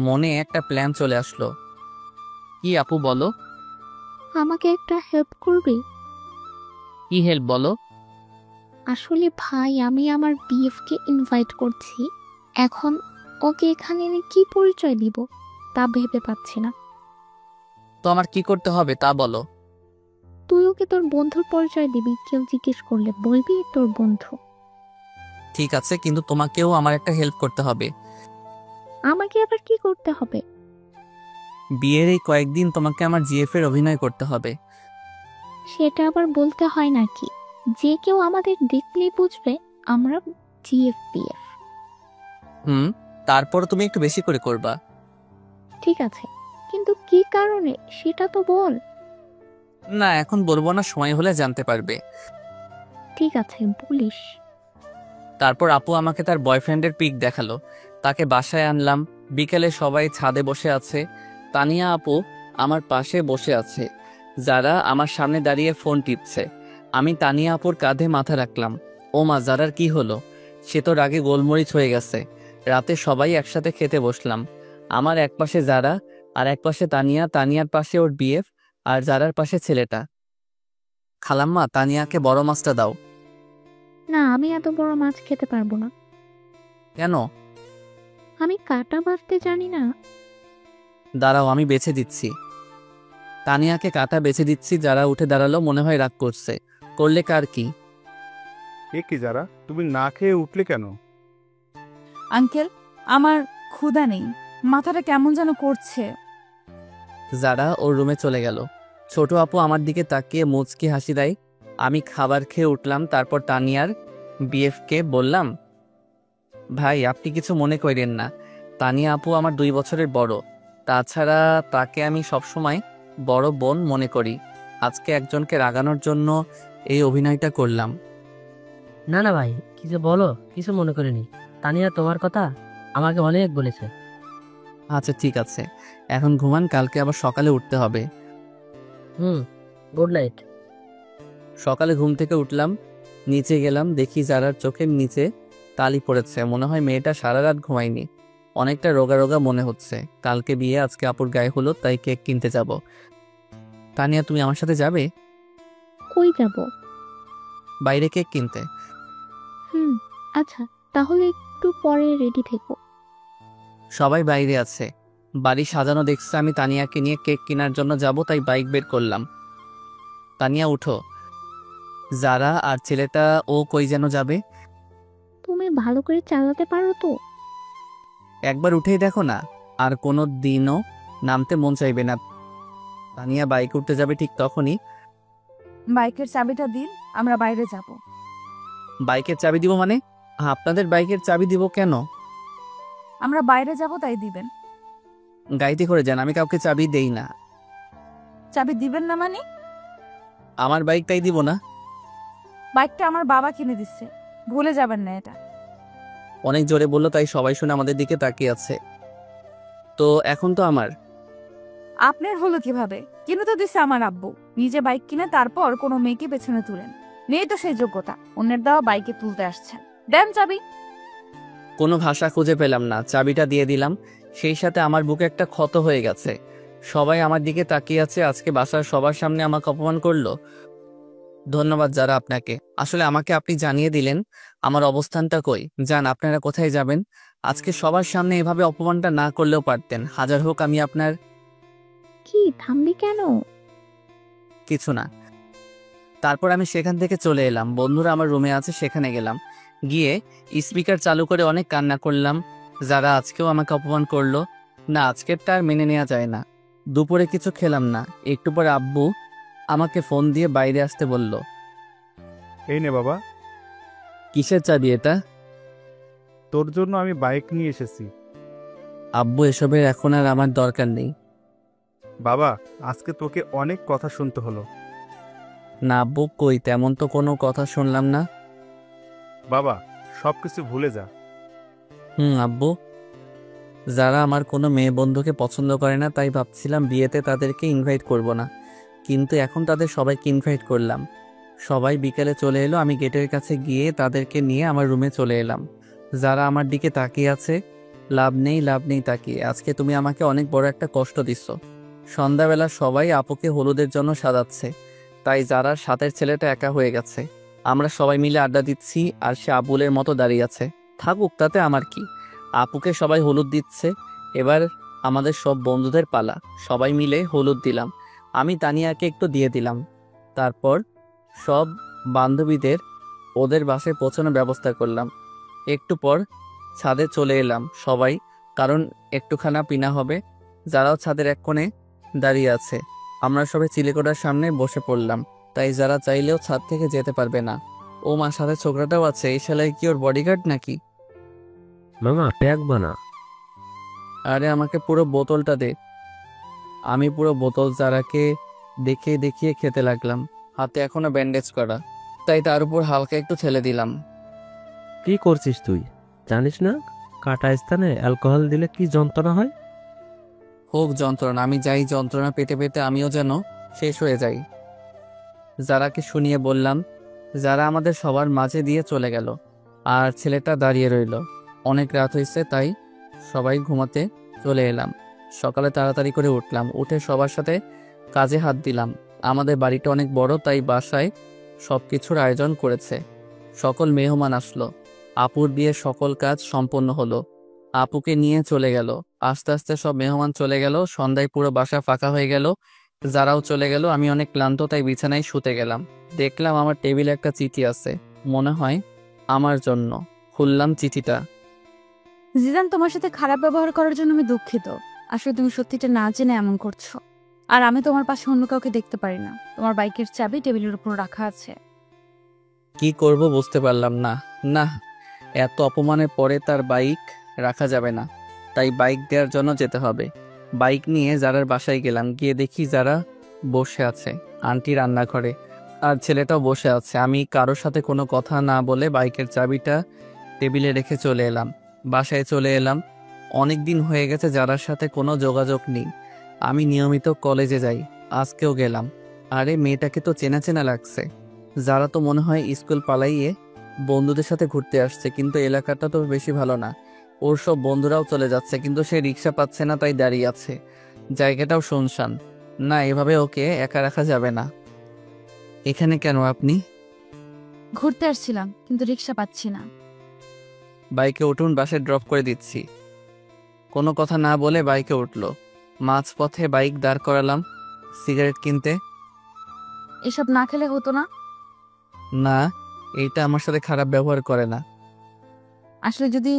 মনে একটা প্ল্যান চলে আসলো। কি আপু, বলো। আমাকে একটা হেল্প করবি? কি হেল্প বলো? আসলে ভাই, আমি আমার বিএফকে ইনভাইট করছি। এখন ওকে এখানে এনে কি পরিচয় দিব তা ভেবে পাচ্ছি না। তো আমার কি করতে হবে তা বলো। তুই ওকে তোর বন্ধুর পরিচয় দিবি, কেউ জিজ্ঞেস করলে বলবি তোর বন্ধু। ঠিক আছে, কিন্তু তোমাকেও আমার একটা হেল্প করতে হবে। আমাকে আবার কি করতে হবে? বিয়ের এই কয়েকদিন তোমাকে আমার জিএফ এর অভিনয় করতে হবে। সেটা আবার বলতে হয় নাকি? যে কেউ আমাদের দেখলেই বুঝবে আমরা জিএফপিএফ। তারপর তুমি একটু বেশি করে করবা। ঠিক আছে, কিন্তু কি কারণে সেটা তো বল। না, এখন বলবো না, সময় হলে জানতে পারবে। ঠিক আছে বলিস। তারপর আপু আমাকে তার বয়ফ্রেন্ডের পিক দেখালো। তাকে বাসায় আনলাম। বিকেলে সবাই ছাদে বসে আছে। তানিয়া আপু আমার পাশে বসে আছে। যারা আমার সামনে দাঁড়িয়ে ফোন টিপছে। আমি তানিয়া আপুর কাঁধে মাথা রাখলাম। ও মা, যারার কি হলো? সে তো রাগে গোলমরিচ হয়ে গেছে। রাতে সবাই একসাথে খেতে বসলাম। আমার এক পাশে যারা, আর এক পাশে তানিয়া, তানিয়ার পাশে ওর বিএফ, আর যারার পাশে ছেলেটা। খালাম্মা, তানিয়াকে বড় মাছটা দাও। না, আমি এত বড় মাছ খেতে পারবো না। কেন? আমি কাটা বাঁধতে জানি না। দাঁড়াও, আমি বেছে দিচ্ছি। তানিয়াকে কাটা বেছে দিচ্ছি। যারা উঠে দাঁড়ালো, মনে হয় রাগ করছে। করলে কার কি? এ কি যারা, তুমি না খেয়ে উঠলে কেন? আঙ্কেল, আমার ক্ষুধা নেই, মাথাটা কেমন যেন করছে। যারা ওর রুমে চলে গেল। ছোট আপু আমার দিকে তাকিয়ে মুচকি হাসি দেয়। আমি খাবার খেয়ে উঠলাম। তারপর তানিয়ার বিএফকে বললাম, ভাই আপনি কিছু মনে করেন না, তানিয়া আপু আমার 2 বছরের বড়। তাছাড়া তাকে আমি সবসময় বড় বোন মনে করি। আজকে একজনকে রাগানোর জন্য এই অভিনয়টা করলাম। না না ভাই, কিছু বলো, কিছু মনে করিনি। তানিয়া তোমার কথা আমাকে অনেক বলেছে। আচ্ছা ঠিক আছে, এখন ঘুমান, কালকে আবার সকালে উঠতে হবে। Good night. সকালে ঘুম থেকে উঠলাম, নিচে গেলাম, দেখি যারার চোখের নিচে কালি পড়েছে। মনে হয় মেয়েটা সারা রাত ঘুমায়নি। অনেকটা রোগা রোগা মনে হচ্ছে। কালকে বিয়ে, আজকে আপুর গায়ে হলো, তাই কেক কিনতে যাব। তানিয়া, তুমি আমার সাথে যাবে? কই যাব? বাইরে কেক কিনতে। আচ্ছা, তাহলে একটু পরে রেডি থেকো। সবাই বাইরে আছে, বাড়ি সাজানো দেখছে। আমি তানিয়াকে নিয়ে কেক কেনার জন্য যাব, তাই বাইক বের করলাম। তানিয়া উঠো। যারা আর ছেলেটা ও কই যেন যাবে। তুমি ভালো করে চালাতে পারো তো? একবার উঠেই দেখো না, আর কোনো দিনও নামতে মন চাইবে না। তানিয়া বাইক উঠতে যাবে, ঠিক তখনই বাইকের চাবিটা দিন, আমরা বাইরে যাব। বাইকের চাবি দিব মানে? আপনাদের বাইকের চাবি দিব কেন? আমরা বাইরে যাব, তাই দিবেন। গাড়িতে করে যান, আমি কাউকে চাবি দেই না। চাবি দিবেন না মানে? আমার বাইক, তাই দিব না। বাইকটা আমার বাবা কিনে দিচ্ছে, ভুলে যাবেন না এটা। অনেক জোরে বললো, তাই সবাই শুনে আমাদের দিকে তাকিয়ে আছে। তো এখন তো আমার। আপনার হলো কিভাবে? কিনে তো দিচ্ছে আমার আব্বু। নিজে বাইক কিনে তারপর কোনো মেয়েকে পেছনে তুলেন, নেই তো সেই যোগ্যতা। অন্যের দেওয়া বাইকে তুলতে আসছেন। দেন চাবি। কোনো ভাষা খুঁজে পেলাম না, চাবিটা দিয়ে দিলাম। সেই সাথে আমার বুকে একটা ক্ষত হয়ে গেছে। সবাই আমার দিকে তাকিয়ে আছে। আজকে বাসার সবার সামনে আমাকে অপমান করলো। ধন্যবাদ যারা আপনাকে। আসলে আমাকে আপনি জানিয়ে দিলেন আমার অবস্থানটা কই। যান, আপনারা কোথায় যাবেন? আজকে সবার সামনে এভাবে অপমানটা না করলেও পারতেন। হাজার হোক আমি আপনার। কি থামবি কেন? কিছু না। তারপর আমি সেখান থেকে চলে এলাম। বন্ধুরা আমার রুমে আছে, সেখানে গেলাম। গিয়ে স্পিকার চালু করে অনেক কান্না করলাম। যারা আজকেও আমাকে অপমান করলো। না, আজকেরটা আর মেনে নেওয়া যায় না। দুপুরে কিছু খেলাম না। একটু পরে আব্বু আমাকে ফোন দিয়ে বাইরে আসতে বলল। এই নে বাবা। কিসের চাবি এটা? তোর জন্য আমি বাইক নিয়ে এসেছি। আব্বু, এসবের এখন আর আমার দরকার নেই। বাবা, আজকে তোকে অনেক কথা শুনতে হলো। না আব্বু, কই তেমন তো কোনো কথা শুনলাম না। বাবা, সবকিছু ভুলে যা। আব্বু, যারা আমার কোনো মেয়ে বন্ধুকে পছন্দ করে না, তাই ভাবছিলাম বিয়েতে তাদেরকে ইনভাইট করব না, কিন্তু এখন তাদের সবাইকে ইনভাইট করলাম। সবাই বিকেলে চলে এলো। আমি গেটের কাছে গিয়ে তাদেরকে নিয়ে আমার রুমে চলে এলাম। যারা আমার দিকে তাকিয়ে আছে। লাভ নেই তাকিয়ে। আজকে তুমি আমাকে অনেক বড় একটা কষ্ট দিচ্ছ। সন্ধ্যাবেলা সবাই আপুকে হলুদের জন্য সাজাচ্ছে, তাই যারা সাথের ছেলেটা একা হয়ে গেছে। আমরা সবাই মিলে আড্ডা দিচ্ছি, আর সে আবুলের মতো দাঁড়িয়ে আছে। থাকুক, তাতে আমার কি। আপুকে সবাই হলুদ দিচ্ছে। এবার আমাদের সব বন্ধুদের পালা। সবাই মিলে হলুদ দিলাম। আমি তানিয়াকে একটু দিয়ে দিলাম। তারপর সব বান্ধবীদের ওদের বাসায় পৌঁছানোর ব্যবস্থা করলাম। একটু পর ছাদে চলে এলাম সবাই, কারণ একটুখানা পিনা হবে। যারাও ছাদের এক কোণে দাঁড়িয়ে আছে। আমরা সবাই চিলেকোঠার সামনে বসে পড়লাম, তাই যারা চাইলেও ছাদ থেকে যেতে পারবে না। ও মা, সাথে ছোকরাটাও আছে। এই শালায় কি ওর বডিগার্ড নাকি? মামা প্যাক বানা। আরে আমাকে পুরো বোতলটা দে। আমি পুরো বোতল যারাকে দেখিয়ে খেতে লাগলাম। হাতে এখনো ব্যান্ডেজ করা। তাই তার উপর হালকা একটু ছেলে দিলাম। কি করছিস তুই? জানিস না কাটা স্থানে অ্যালকোহল দিলে কি যন্ত্রণা হয়? হোক যন্ত্রণা, আমি যাই যন্ত্রণা পেতে পেতে আমিও যেন শেষ হয়ে যাই। যারাকে শুনিয়ে বললাম। যারা আমাদের সবার মাঝে দিয়ে চলে গেল, আর ছেলেটা দাঁড়িয়ে রইল। অনেক রাত হয়েছে, তাই সবাই ঘুমাতে চলে এলাম। সকালে তাড়াতাড়ি করে উঠলাম, উঠে সবার সাথে কাজে হাত দিলাম। আমাদের বাড়িটা অনেক বড়, তাই বাসায় সব কিছুর আয়োজন করেছে। সকল মেহমান আসলো। আপুর দিয়ে সকল কাজ সম্পন্ন হলো। আপুকে নিয়ে চলে গেল। আস্তে আস্তে সব মেহমান চলে গেল। সন্ধ্যায় পুরো বাসা ফাঁকা হয়ে গেল। যারাও চলে গেল, আমি অনেক ক্লান্ত, তাই বিছানায় শুতে গেলাম। দেখলাম আমার টেবিলে একটা চিঠি আছে, মনে হয় আমার জন্য। খুললাম চিঠিটা। জিদান, তোমার সাথে খারাপ ব্যবহার করার জন্য আমি দুঃখিত। আসলে তুমি সত্যিটা না জেনে এমন করছো। আর আমি তোমার পাশে অন্য কাউকে দেখতে পারি না। তোমার বাইকের চাবি টেবিলের উপর রাখা আছে। কি করব বুঝতে পারলাম না। না, এত অপমানের পরে তার বাইক রাখা যাবে না, তাই বাইক দেওয়ার জন্য যেতে হবে। বাইক নিয়ে যারার বাসায় গেলাম। গিয়ে দেখি যারা বসে আছে আন্টি রান্নাঘরে, আর ছেলেটাও বসে আছে। আমি কারোর সাথে কোনো কথা না বলে বাইকের চাবিটা টেবিলে রেখে চলে এলাম। বাসায় চলে এলাম। অনেক দিন হয়ে গেছে যারার সাথে কোনো যোগাযোগ নেই। আমি নিয়মিত কলেজে যাই, আজকেও গেলাম। আরে মেয়েটাকে তো চেনা চেনা লাগছে। যারা তো মনে হয় স্কুল পালাইয়ে বন্ধুদের সাথে ঘুরতে আসছে, কিন্তু এলাকাটা তো বেশি ভালো না। ওর সব বন্ধুরাও চলে যাচ্ছে, কিন্তু সে রিক্সা পাচ্ছে না, তাই দাঁড়িয়ে আছে। জায়গাটাও শুনশান। না, এভাবে ওকে একা রাখা যাবে না। এখানে কেন আপনি? ঘুরতে আসছিলাম, কিন্তু রিক্সা পাচ্ছি না। বাইকে উঠুন, বাসে ড্রপ করে দিচ্ছি। কোনো কথা না বলে বাইকে উঠলো। মাঝপথে বাইক দাঁড় করালাম সিগারেট কিনতে। এসব না খেলে হতো না? না, এইটা আমার সাথে খারাপ ব্যবহার করে না। আসলে যদি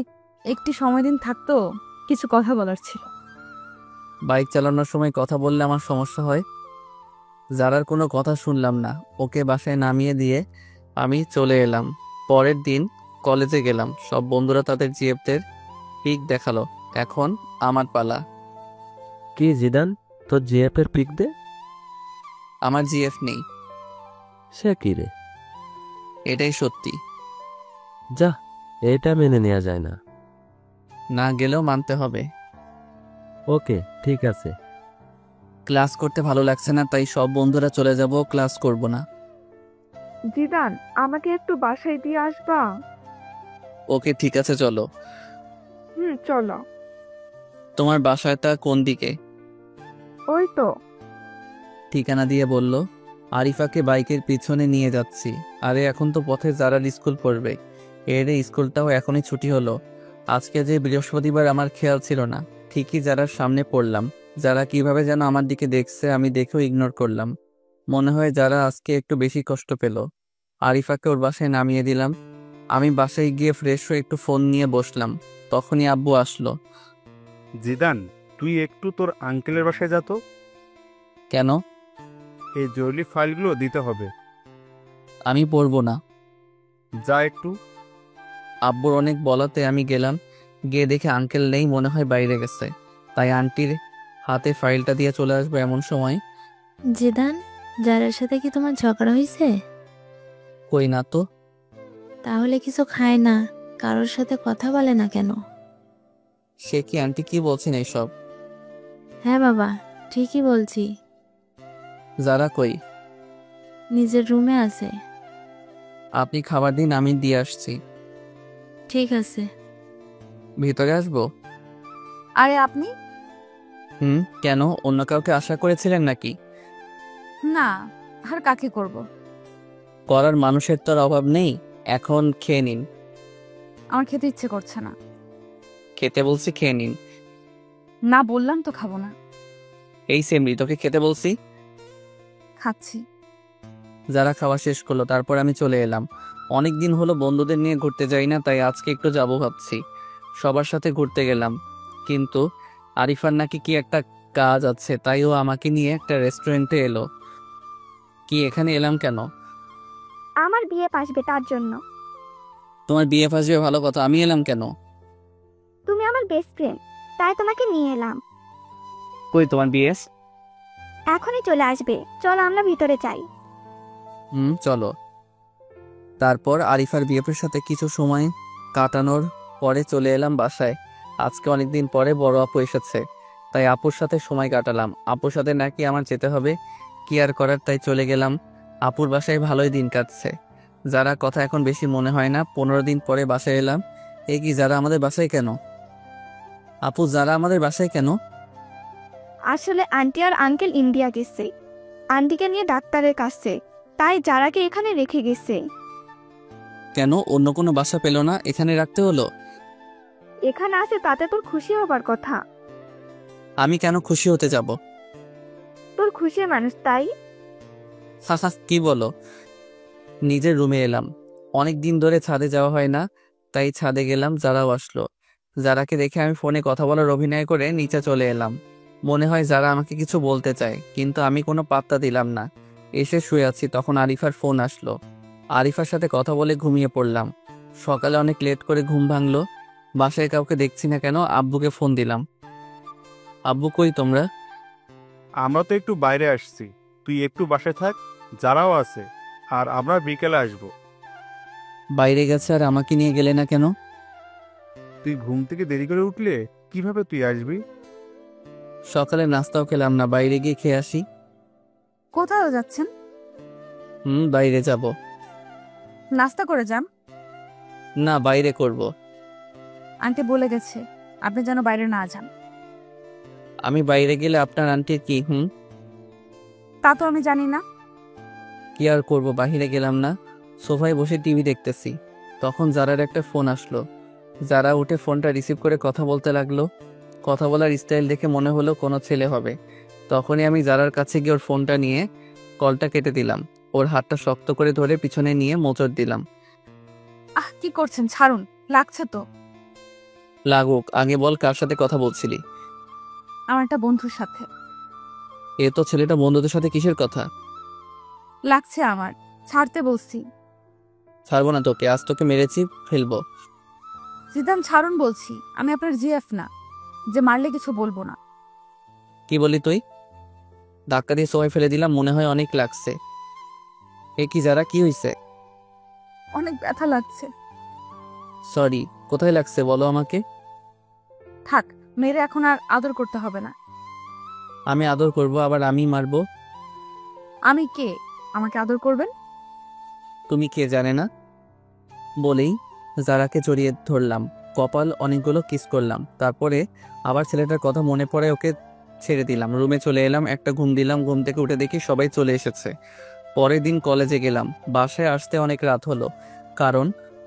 একটি সময় দিন থাকতো, কিছু কথা বলার ছিল। বাইক চালানোর সময় কথা বললে আমার সমস্যা হয়। যারার কোনো কথা শুনলাম না, ওকে বাসায় নামিয়ে দিয়ে আমি চলে এলাম। পরের দিন কলেজে গেলাম। সব বন্ধুরা তাদের জিএফদের পিক দেখালো। এখন আমার পালা। কি জিদান, তোর জিএফ এর পিক দে। আমার জিএফ নেই। সে কি রে? এটাই সত্যি। যা, এটা মেনে নেওয়া যায় না। না গেলেও মানতে হবে। ওকে, ঠিক আছে। ক্লাস করতে ভালো লাগছে না, তাই সব বন্ধুরা চলে যাব, ক্লাস করব না। জিদান, আমাকে একটু বাসায় দিয়ে আসবা? ওকে, ঠিক আছে, চলো। চলো। তোমার বাসাটা কোন দিকে? ওই তো। ঠিকানা দিয়ে বলল। আরিফাকে বাইকের পিছনে নিয়ে যাচ্ছি। আরে এখন তো পথে যারা স্কুল পড়বে। এর স্কুলটাও এখনই ছুটি হলো। আজকে যে বৃহস্পতিবার, আমার খেয়াল ছিল না। ঠিকই যারা সামনে পড়লাম। যারা কিভাবে যেন আমার দিকে দেখছে, আমি দেখেও ইগনোর করলাম। মনে হয় যারা আজকে একটু বেশি কষ্ট পেল। আরিফাকে ওর বাসায় নামিয়ে দিলাম। আমি বাসায় গিয়ে ফ্রেশ হয়ে একটু ফোন নিয়ে বসলাম। তখনই আব্বু আসলো। জিদান, তুই একটু তোর আঙ্কেলের বাসায় যা তো। কেন? এই জরুরি ফাইলগুলো দিতে হবে। আমি পড়বো না। যা একটু। আব্বুর অনেক বলাতে আমি গেলাম। গিয়ে দেখে আঙ্কেল নেই, মনে হয় বাইরে গেছে। তাই আন্টির হাতে ফাইলটা দিয়ে চলে আসবো এমন সময়। জিদান, যারার সাথে কি তোমার ঝগড়া হয়েছে? কই না তো। তাহলে কিছু খায় না, কারোর সাথে কথা বলে না কেন? সে কি আন্টি, কি বলছেন এইসব? হ্যাঁ বাবা, ঠিকই বলছি। যারা কই? নিজের রুমে আছে। আপনি খাবার দিন, আমি দিয়ে আসছি। ঠিক আছে। ভিতরে আসবো? আরে আপনি? কেন, অন্য কাউকে আশা করেছিলেন নাকি? না, আর কাকে করব? করার মানুষের তো আর অভাব নেই। এখন খেয়ে নিন। আমার খেতে ইচ্ছে করছে না। খেতে বলছি, খেয়ে নিন। না বললাম তো খাবো না। এই সেমরি, তোকে খেতে বলছি। খাচ্ছি। যারা খাওয়া শেষ করলো, তারপর আমি চলে এলাম। অনেক দিন হলো বন্ধুদের নিয়ে ঘুরতে যাই না, তাই আজকে একটু যাবো ভাবছি। সবার সাথে ঘুরতে গেলাম, কিন্তু আরিফার নাকি কি একটা কাজ আছে, তাই ও আমাকে নিয়ে একটা রেস্টুরেন্টে এলো। কি এখানে এলাম কেন? আমার বিয়ে আসবে তার জন্য। তোমার বিয়ে ফাসবে ভালো কথা, আমি এলাম কেন? তুমি আমার বেস্ট ফ্রেন্ড, তাই তোমাকে নিয়ে এলাম। কই তোমার বিয়ে? এখনই চলে আসবে, চলো আমরা ভিতরে যাই। চলো। তারপর আরিফার বিএফের সাথে কিছু সময় কাটানোর পরে চলে এলাম বাসায়। আজকে অনেকদিন পরে বড় আপু এসেছে, তাই আপুর সাথে সময় কাটালাম। আপুর সাথে নাকি আমার যেতে হবে, কি আর করার, তাই চলে গেলাম। আপুর বাসায় ভালোই দিন কাটছে। যারা কথা এখন বেশি মনে হয় না। 15 দিন পরে বাসায় এলাম। এ কি, যারা আমাদের বাসায় কেন? আপু, যারা আমাদের বাসায় কেন? আসলে আন্টি আর আঙ্কেল ইন্ডিয়া গেছে, আন্টিকে নিয়ে ডাক্তারের কাছে, তাই যারাকে এখানে রেখে গেছে। কেন, অন্য কোনো বাসা পেল না, এখানে রাখতে হলো? এখানে আছে তাতে তোর খুশি হবার কথা। আমি কেন খুশি হতে যাব? তোর খুশির মানুষ তাই। হাহা, কি বলো? নিজের রুমে এলাম। অনেক দিন ধরে ছাদে যাওয়া হয় না, তাই ছাদে গেলাম। যারাও আসলো। যারাকে দেখে আমি ফোনে কথা বলার অভিনয় করে নিচে চলে এলাম। মনে হয় যারা আমাকে কিছু বলতে চায়, কিন্তু আমি কোনো পাত্তা দিলাম না। এসে শুয়ে আছি, তখন আরিফার ফোন আসলো। আরিফার সাথে কথা বলে ঘুমিয়ে পড়লাম। সকালে অনেক লেট করে ঘুম ভাঙলো। বাসায় কাউকে দেখছি না কেন, আব্বুকে ফোন দিলাম। আব্বু, কই তোমরা? আমরা তো একটু বাইরে আসছি, তুই একটু বাসায় থাক, যারাও আছে, আর আমরা বিকেলে আসবো। বাইরে গেছে আর আমাকে নিয়ে গেলে না কেন? তুই ঘুম থেকে দেরি করে উঠলে কিভাবে তুই আসবি? সকালে নাস্তাও খেলাম না, বাইরে গিয়ে খেয়ে আসি। কোথাও যাচ্ছেন? বাইরে যাব। নাস্তা করে যান। না, বাইরে করব। আন্টি বলে গেছে আপনি যেন বাইরে না যান। আমি বাইরে গেলে আপনার আন্টির কি? তা তো আমি জানি না। কি আর করব, বাইরে গেলাম না, সোফায় বসে টিভি দেখতেছি। তখন জারার একটা ফোন আসলো। যারা উঠে ফোনটা রিসিভ করে কথা বলতে লাগলো। কথা বলার স্টাইল দেখে মনে হলো কোনো ছেলে হবে। তখনই আমি জারার কাছে গিয়ে ওর ফোনটা নিয়ে কলটা কেটে দিলাম। ওর হাতটা শক্ত করে ধরে পিছনে নিয়ে মোচড় দিলাম। কি করছেন, ছাড়ুন, লাগছে তো। লাগুক, আগে বল কার সাথে কথা বলছিলি? আমার একটা বন্ধুর সাথে। এ তো ছেলেটা বন্ধুদের সাথে কিসের কথা? লাগছে আমার, ছাড়তে বলছি। ছাড়বো না তোকে, আজ তোকে মেরেছি, ফেলবো। জিদান, ছাড়ুন বলছি, আমি আপনার জিএফ না যে মারলে কিছু বলবো না। কি বলি তুই? ধাক্কা দিয়ে সবাই ফেলে দিলাম, মনে হয় অনেক লাগছে। এ কি যারা, কি হইছে? অনেক ব্যথা লাগছে। সরি, কোথায় লাগছে বলো আমাকে। থাক, মেরে এখন আর আদর করতে হবে না। আমি আদর করব, আবার আমি মারবো? আমি কে আমাকে আদর করবেন? তুমি কে জানে না? বলেই জারাকে জড়িয়ে ধরলাম। কপাল অনেকগুলো কিস করলাম। তারপরে আবার ছেলেটার কথা মনে পড়ে ওকে ছেড়ে দিলাম। রুমে চলে এলাম, একটা ঘুম দিলাম। ঘুম থেকে উঠে দেখি সবাই চলে এসেছে। পরের দিন কলেজে গেলাম। বাসায় আসতে অনেক রাত হলো, কারণ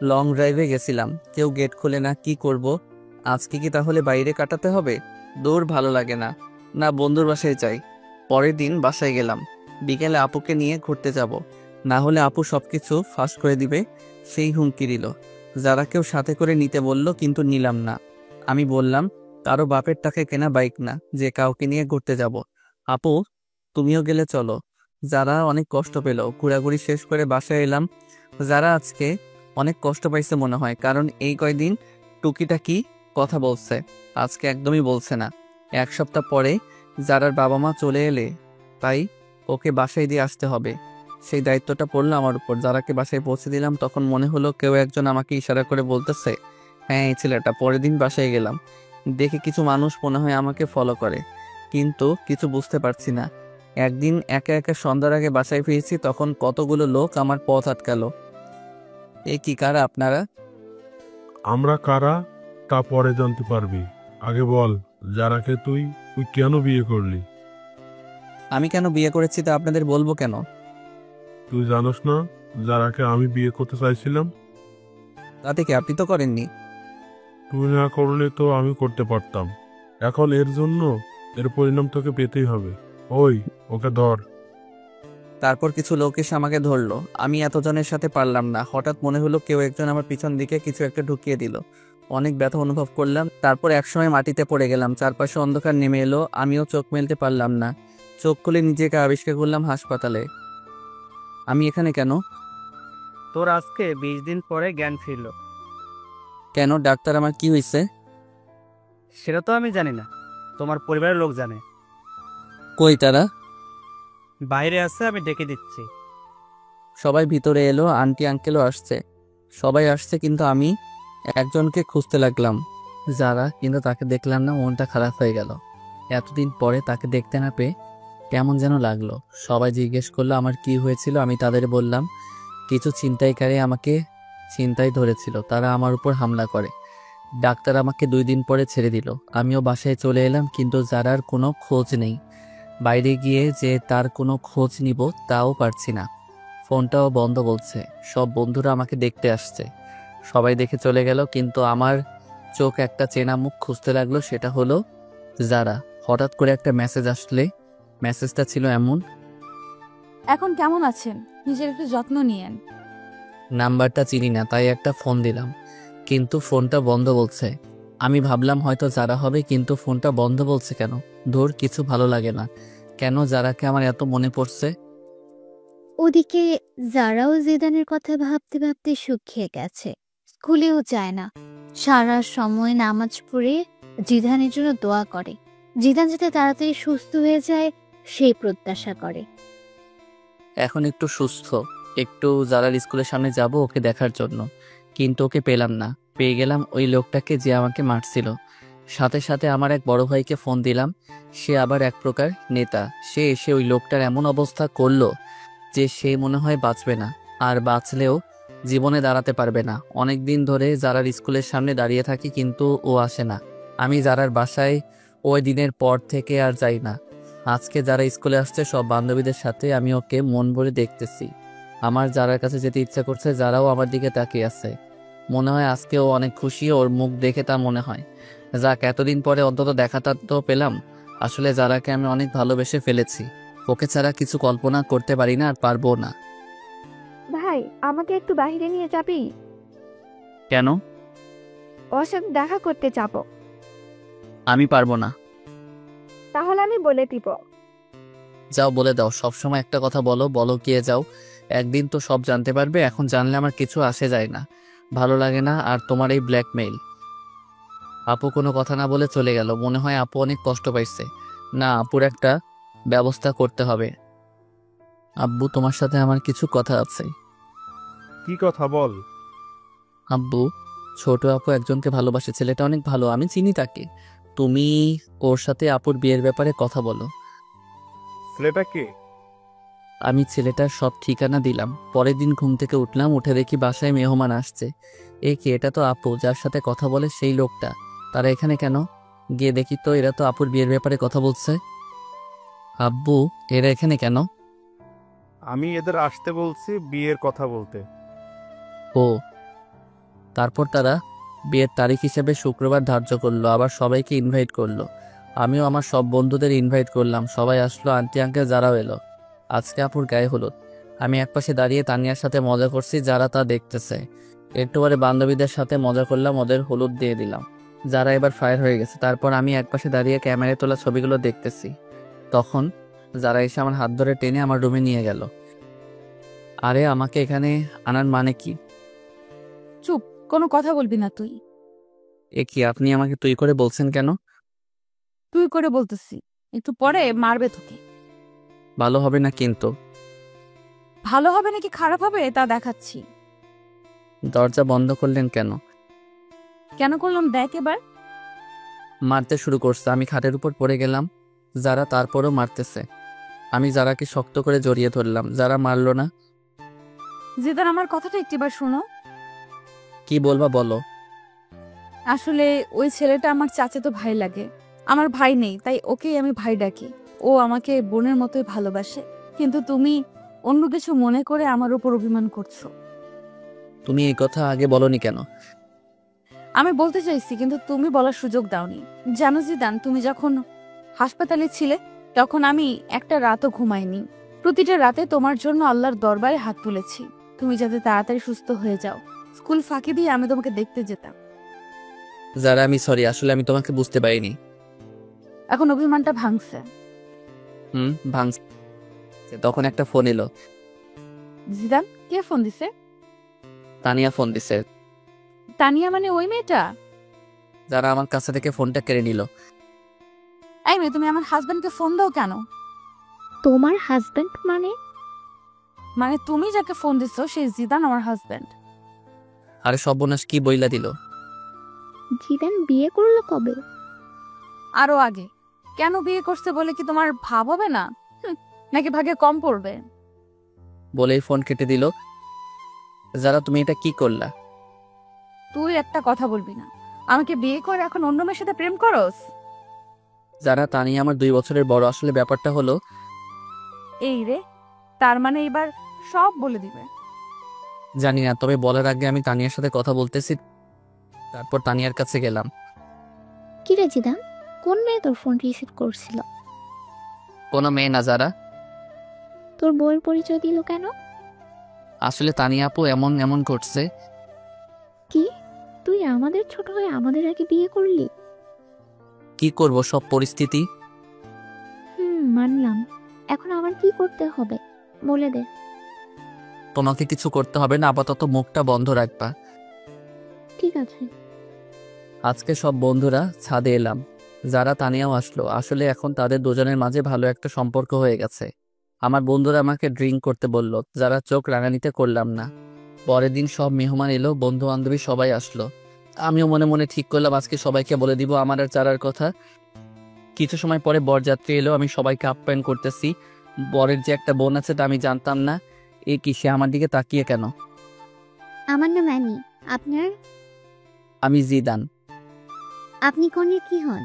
লং ড্রাইভে গেছিলাম। কেউ গেট খুলে না, কি করব? আজকে কি তাহলে বাইরে কাটাতে হবে? দৌড় ভালো লাগে না, না বন্ধুর বাসায় যাই। পরের দিন বাসায় গেলাম। বিকেলে আপুকে নিয়ে ঘুরতে যাব, না হলে আপু সবকিছু ফাঁস করে দিবে, সেই হুমকি দিল। যারা কেউ সাথে করে নিতে বলল, কিন্তু নিলাম না। আমি বললাম, কারো বাপের টাকায় কেনা বাইক না যে কাউকে নিয়ে ঘুরতে যাব। আপু, তুমিও গেলে চলো। যারা অনেক কষ্ট পেল। ঘোরাঘুরি শেষ করে বাসায় এলাম। যারা আজকে অনেক কষ্ট পাইছে মনে হয়, কারণ এই কয়দিন টুকিটাকি কথা বলছে, আজকে একদমই বলছে না। 1 সপ্তাহ পরে যারার বাবা মা চলে এলে, তাই ওকে বাসায় দিয়ে আসতে হবে। সেই দায়িত্বটা পড়লো আমার উপর। যারাকে বাসায় পৌঁছে দিলাম, তখন মনে হলো কেউ একজন আমাকে ইশারা করে বলতেছে, হ্যাঁ এই ছেলেটা। পরের দিন বাসায় গেলাম, দেখে কিছু মানুষ মনে হয় আমাকে ফলো করে, কিন্তু কিছু বুঝতে পারছি না। একদিন একা একা সন্ধ্যার আগে বাসায় ফিরেছি, তখন কতগুলো লোক আমার পথ আটকালো। এ কি, কারা আপনারা? আমরা কারা তা পরে জানতে পারবি, আগে বল যারাকে তুই কেন বিয়ে করলি? আমি কেন বিয়ে করেছি তা আপনাদের বলবো কেন? তুই জানোস না যারাকে আমি বিয়ে করতে চাইছিলাম? তাতে কি, আপনি তো করেননি। তুই না করলে তো আমি করতে পারতাম। এখন এর পরিণাম তোকে পেতেই হবে। ওই, ওকে ধর। তারপর কিছু লোক এসে আমাকে ধরলো। আমি এতজনের সাথে পারলাম না। হঠাৎ মনে হলো কেউ একজন আমার পিছন দিকে কিছু একটা ঢুকিয়ে দিল। অনেক ব্যথা অনুভব করলাম। তারপর একসময় মাটিতে পড়ে গেলাম। চারপাশে অন্ধকার নেমে এলো। আমিও চোখ মেলতে পারলাম না। চোখ খুলে নিজেকে আবিষ্কার করলাম হাসপাতালে। আমি এখানে কেন? তোর আজকে 20 দিন পরে জ্ঞান ফিরল। কেন, ডাক্তার আমার কি হয়েছে? সেটা তো আমি জানি না, তোমার পরিবারের লোক জানে। কই তারা? বাইরে আছে, আমি ডেকে দিচ্ছি। সবাই ভিতরে এলো, আন্টি আঙ্কেলও আসছে, সবাই আসছে, কিন্তু আমি একজনকে খুঁজতে লাগলাম, যারা, কিন্তু তাকে দেখলাম না। মনটা খারাপ হয়ে গেল। এতদিন পরে তাকে দেখতে না পেয়ে কেমন যেন লাগলো। সবাই জিজ্ঞেস করলো আমার কি হয়েছিল। আমি তাদের বললাম কিছু ছিনতাইকারী আমাকে ছিনতাই ধরেছিল, তারা আমার উপর হামলা করে। ডাক্তার আমাকে 2 দিন পরে ছেড়ে দিল। আমিও বাসায় চলে এলাম, কিন্তু যারার কোনো খোঁজ নেই। বাইরে গিয়ে যে তার কোনো খোঁজ নিব তাও পারছি না। ফোনটাও বন্ধ বলছে। সব বন্ধুরা আমাকে দেখতে আসছে, সবাই দেখে চলে গেল, কিন্তু আমার চোখ একটা চেনা মুখ খুঁজতে লাগলো। সেটা হলো যারা। হঠাৎ করে একটা মেসেজ আসলে মেসেজটা ছিল এমন, এখন কেমন আছেন? নিজের একটু যত্ন নিয়েন। নাম্বারটা চিনি না, তাই একটা ফোন দিলাম, কিন্তু ফোনটা বন্ধ বলছে। আমি ভাবলাম হয়তো যারা হবে, কিন্তু ফোনটা বন্ধ বলছে কেন? ধর, কিছু ভালো লাগে না। কেন যারাকে আমার এত মনে পড়ছে? ওদিকে যারাও জিদানের কথা ভাবতে ভাবতে শুকিয়ে গেছে, স্কুলেও যায় না, সারা সময় নামাজ পড়ে জিদানের জন্য দোয়া করে, জিদান যাতে তাড়াতাড়ি সুস্থ হয়ে যায় সেই প্রত্যাশা করে। এখন একটু সুস্থ, একটু যারার স্কুলের সামনে যাব ওকে দেখার জন্য, কিন্তু ওকে পেলাম না। পেয়ে গেলাম ওই লোকটাকে যে আমাকে মারছিল। সাথে সাথে আমার এক বড় ভাইকে ফোন দিলাম, সে আবার এক প্রকার নেতা। সে এসে ওই লোকটার এমন অবস্থা করলো যে সে মনে হয় বাঁচবে না, আর বাঁচলেও জীবনে দাঁড়াতে পারবে না। অনেক দিন ধরে যারার স্কুলের সামনে দাঁড়িয়ে থাকি, কিন্তু ও আসে না। আমি যারার বাসায় ওই দিনের পর থেকে আর যাই না। আজকে যারা স্কুলে আসছে সব বান্ধবীদের সাথে, আমি ওকে মন ভরে দেখতেছি। আমার যারার কাছে যেতে ইচ্ছা করছে, যারাও আমার দিকে তাকিয়ে আছে। মনে হয় আজকেও অনেক খুশি, ওর মুখ দেখে তা মনে হয়। যাক, এতদিন পরে অন্তত দেখাটা তো পেলাম। আসলে যারাকে আমি অনেক ভালোবেসে ফেলেছি, ওকে ছাড়া কিছু কল্পনা করতে পারি না, আর পারবো না। ভাই, আমাকে একটু বাইরে নিয়ে যাবি? কেন? ওর সাথে দেখা করতে যাব। আমি পারবো না। তাহলে আমি বলে দিব। যাও, বলে দাও। সবসময় একটা কথা বলো, বলো গিয়ে যাও। একদিন তো সব জানতে পারবে, এখন জানলে আমার কিছু আসে যায় না, ভালো লাগে না। আর তোমার এই ব্ল্যাকমেইল। আপু কোনো কথা না বলে চলে গেল। মনে হয় আপু অনেক কষ্ট পাইছে। না, আপুর একটা ব্যবস্থা করতে হবে। আব্বু, তোমার সাথে আমার কিছু কথা আছে। কি কথা বল? আব্বু, ছোট আপু একজনকে ভালোবাসে, ছেলেটা অনেক ভালো, আমি চিনি তাকে। তুমি ওর সাথে আপুর বিয়ের ব্যাপারে কথা বলো। ছেলেটা কে? আমি ছেলেটার সব ঠিকানা দিলাম। পরের দিন ঘুম থেকে উঠলাম, উঠে দেখি বাসায় মেহমান আসছে। এ কি, এটা তো আপু যার সাথে কথা বলে সেই লোকটা। তারা এখানে কেন? গিয়ে দেখি তো এরা তো আপুর বিয়ের ব্যাপারে কথা বলছে। আব্বু, এরা এখানে কেন? আমি এদের আসতে বলছি বিয়ের কথা বলতে। ও, তারপর তারা বিয়ের তারিখ হিসেবে শুক্রবার ধার্য করলো, আবার সবাইকে ইনভাইট করলো। আমিও আমার সব বন্ধুদের ইনভাইট করলাম, সবাই আসলো, আন্টি আঙ্কেল যারাও এলো। আজকে আপুর গায়ে হলুদ। আমি একপাশে দাঁড়িয়ে তানিয়ার সাথে মজা করছি, যারা তা দেখতেছে। একটু পরে বান্ধবীদের সাথে মজা করলাম, ওদের হলুদ দিয়ে দিলাম। যারা এবার ফায়ার হয়ে গেছে। তারপর আমি একপাশে দাঁড়িয়ে ক্যামেরায় তোলা ছবিগুলো দেখতেছি। তখন যারা এসে আমার হাত ধরে টেনে আমার রুমে নিয়ে গেল। আরে, আমাকে এখানে আনার মানে কি? চুপ, কোনো কথা বলবি না তুই। এ কি, আপনি আমাকে তুই করে বলছেন কেন? তুই করে বলতেছি, একটু পরে মারবে তোকে। ভালো হবে না কিন্তু। ভালো হবে নাকি খারাপ হবে তা দেখাচ্ছি। দরজা বন্ধ করলেন কেন? কেন করলাম দেখ এবার। মারতে শুরু করছে। আমি খাটের উপর পড়ে গেলাম। যারা তারপরও মারতেছে। আমি যারাকে শক্ত করে জড়িয়ে ধরলাম। যারা মারলো না। জিদান, আমার কথাটা একটিবার শোনো। কি বলবা বলো। আসলে ওই ছেলেটা আমার চাচাতো ভাই লাগে। আমার ভাই নেই, তাই ওকেই আমি ভাই ডাকি। ও আমাকে বোনের মতোই ভালোবাসে, কিন্তু তুমি অন্য কিছু মনে করে আমার উপর অভিমান করছো। তুমি এই কথা আগে বলনি কেন? আমি বলতে চাইছি, কিন্তু তুমি বলার সুযোগ দাওনি। জানো জিদান, তুমি যখন হাসপাতালে ছিলে তখন আমি একটা রাতও ঘুমাইনি। প্রতিটা রাতে তোমার জন্য আল্লাহর দরবারে হাত তুলেছি, তুমি যাতে তাড়াতাড়ি সুস্থ হয়ে যাও। স্কুল ফাঁকি দিয়ে আমি তোমাকে দেখতে যেতাম। যারা, আমি সরি, আসলে আমি তোমাকে বুঝতে পারিনি। এখন অভিমানটা ভাঙছে। ভাঙছে। তখন একটা ফোন এলো। জিদান, কে ফোন দিছে? তানিয়া ফোন দিছে। তানিয়া মানে ওই মেয়েটা? যারা আমার কাছে থেকে ফোনটা কেড়ে নিল। এই মেয়ে, তুমি আমার হাজবেন্ডকে ফোন দাও কেন? তোমার হাজবেন্ড মানে? মানে তুমি যাকে ফোন দিছো সেই জিদান আমার হাজবেন্ড। আরে সর্বনাশ, কি বইলা দিল? জিদান বিয়ে করলো কবে? আরো আগে। কেন বিয়ে করছে বলে কি তোমার ভাব হবে না? নাকি ভাগে কম পড়বে? বলেই ফোন কেটে দিল। যারা তুমি এটা কি করলা? তুই একটা কথা বলবি না। আমাকে বিয়ে করে এখন অন্য মেয়ের সাথে প্রেম করস? যারা তানিয়া আমার 2 বছরের বড়। আসলে ব্যাপারটা হলো, এই রে, তার মানে এবার সব বলে দিবে। জানি না, তবে বলার আগে আমি তানিয়ার সাথে কথা বলতেছি। তারপর তানিয়ার কাছে গেলাম। কি রে জিদান, কোন মেয়ে তোর ফোন রিসিভ করছিল? কোনো মেয়ে না যারা। তোর বউয়ের পরিচয় দিল কেন? আসলে তানিয়া আপু এমন এমন করছে। কি, তুই আমাদের ছোট হয়ে আমাদের আগে বিয়ে করলি? কি করব, সব পরিস্থিতি। মানলাম। এখন আমার কি করতে হবে বলে দে। তোমাকে কিছু করতে হবে না, আপাতত মুখটা বন্ধ রাখবা। ঠিক আছে। আজকে সব বন্ধুরা ছাদে এলাম। যারা তানিয়াও আসলো। আসলে এখন তাদের দুজনের মাঝে ভালো একটা সম্পর্ক হয়ে গেছে। আমার বন্ধুরা আমাকে ড্রিঙ্ক করতে বলল। যারা চোখ রাঙানিতে করলাম না। পরের দিন সব মেহমান এলো, বন্ধু বান্ধবী সবাই আসলো। আমিও মনে মনে ঠিক করলাম আজকে সবাইকে বলে দিব আমার আর চারার কথা। কিছু সময় পরে বরযাত্রী এলো। আমি সবাইকে আপ্যায়ন করতেছি। বরের যে একটা বোন আছে তা আমি জানতাম না। এ কি, সে আমার দিকে তাকিয়ে কেন? আমার নাম অ্যানি। আপনার? আমি জিদান। আপনি কনের কি হন?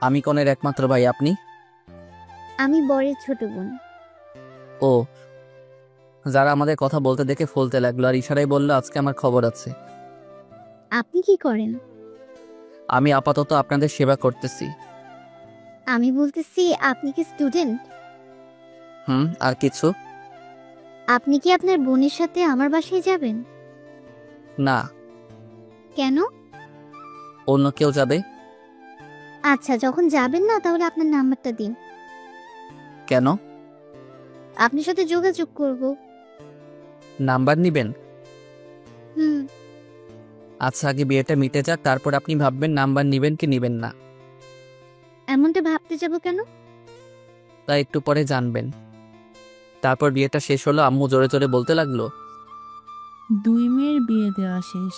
আমি কনের একমাত্র ভাই। আপনি? আমি বরের ছোট বোন। ও। যারা আমাদের কথা বলতে দেখে ফলতে লাগলো আর ইশারায় বলল আজকে আমার খবর আছে। আপনি কি করেন? আমি আপাতত আপনাদের সেবা করতেছি। আমি বলতেছি আপনি কি স্টুডেন্ট? আর কিছু? আপনি কি আপনার বোনের সাথে আমার বাসায় যাবেন? না। কেন? অন্য কেউ যাবে। আচ্ছা, যখন যাবেন না তাহলে আপনার নাম্বারটা দিন। কেন? আপনার সাথে যোগাযোগ করব। নাম্বার নিবেন? হুম। আচ্ছা, আগে বিয়েটা মিটে যাক, তারপর আপনি ভাববেন নাম্বার নিবেন কি নিবেন না। এমনটা ভাবতে যাব কেন? তা একটু পরে জানবেন। তারপর বিয়েটা শেষ হলো। আম্মু জোরে জোরে বলতে লাগলো, 2 মেয়ের বিয়ে দেওয়া শেষ,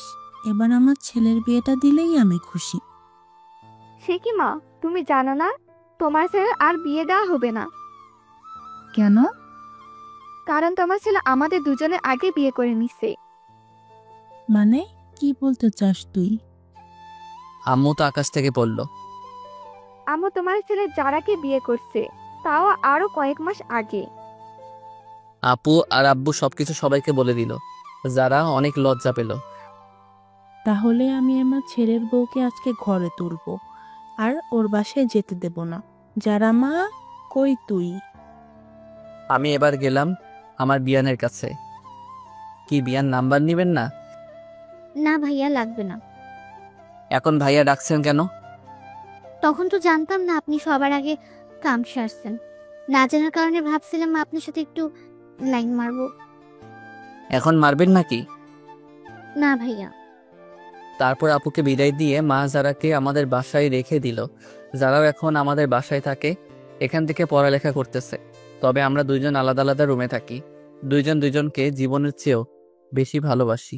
এবার আমার ছেলের বিয়েটা দিলেই আমি খুশি। সে কি মা, তুমি জানো না তোমার ছেলে আর বিয়ে দেওয়া হবে না? কেন? কারণ তোমার ছেলে আমাদের দুজনের আগে বিয়ে করে নিছে। মানে কি বলতে চাস তুই? আম্মু তো আকাশ থেকে পড়ল। আম্মু তোমার ছেলে যারাকে বিয়ে করছে, তাও আরো কয়েক মাস আগে। আপু আর আব্বু সবকিছু সবাইকে বলে দিল। যারা অনেক লজ্জা পেল। তাহলে আমি আমার ছেলের বউকে আজকে ঘরে তুলবো আর ওর বাসায় যেতে দেব না। যারা মা, কই তুই? আমি এবার গেলাম আমার বিয়ানের কাছে। কি বিয়ান, নাম্বার নিবেন না? না ভাইয়া, লাগবে না। এখন ভাইয়া ডাকছেন কেন? তখন তো জানতাম না আপনি সবার আগে কাম সারছেন। না জানার কারণে ভাবছিলাম আপনার সাথে একটু লাইন মারবো। এখন মারবেন নাকি? না ভাইয়া। তারপর আপুকে বিদায় দিয়ে মা যারাকে আমাদের বাসায় রেখে দিল। যারাও এখন আমাদের বাসায় থাকে, এখান থেকে পড়ালেখা করতেছে। তবে আমরা দুইজন আলাদা আলাদা রুমে থাকি। দুইজন দুইজনকে জীবনের চেয়েও বেশি ভালোবাসি।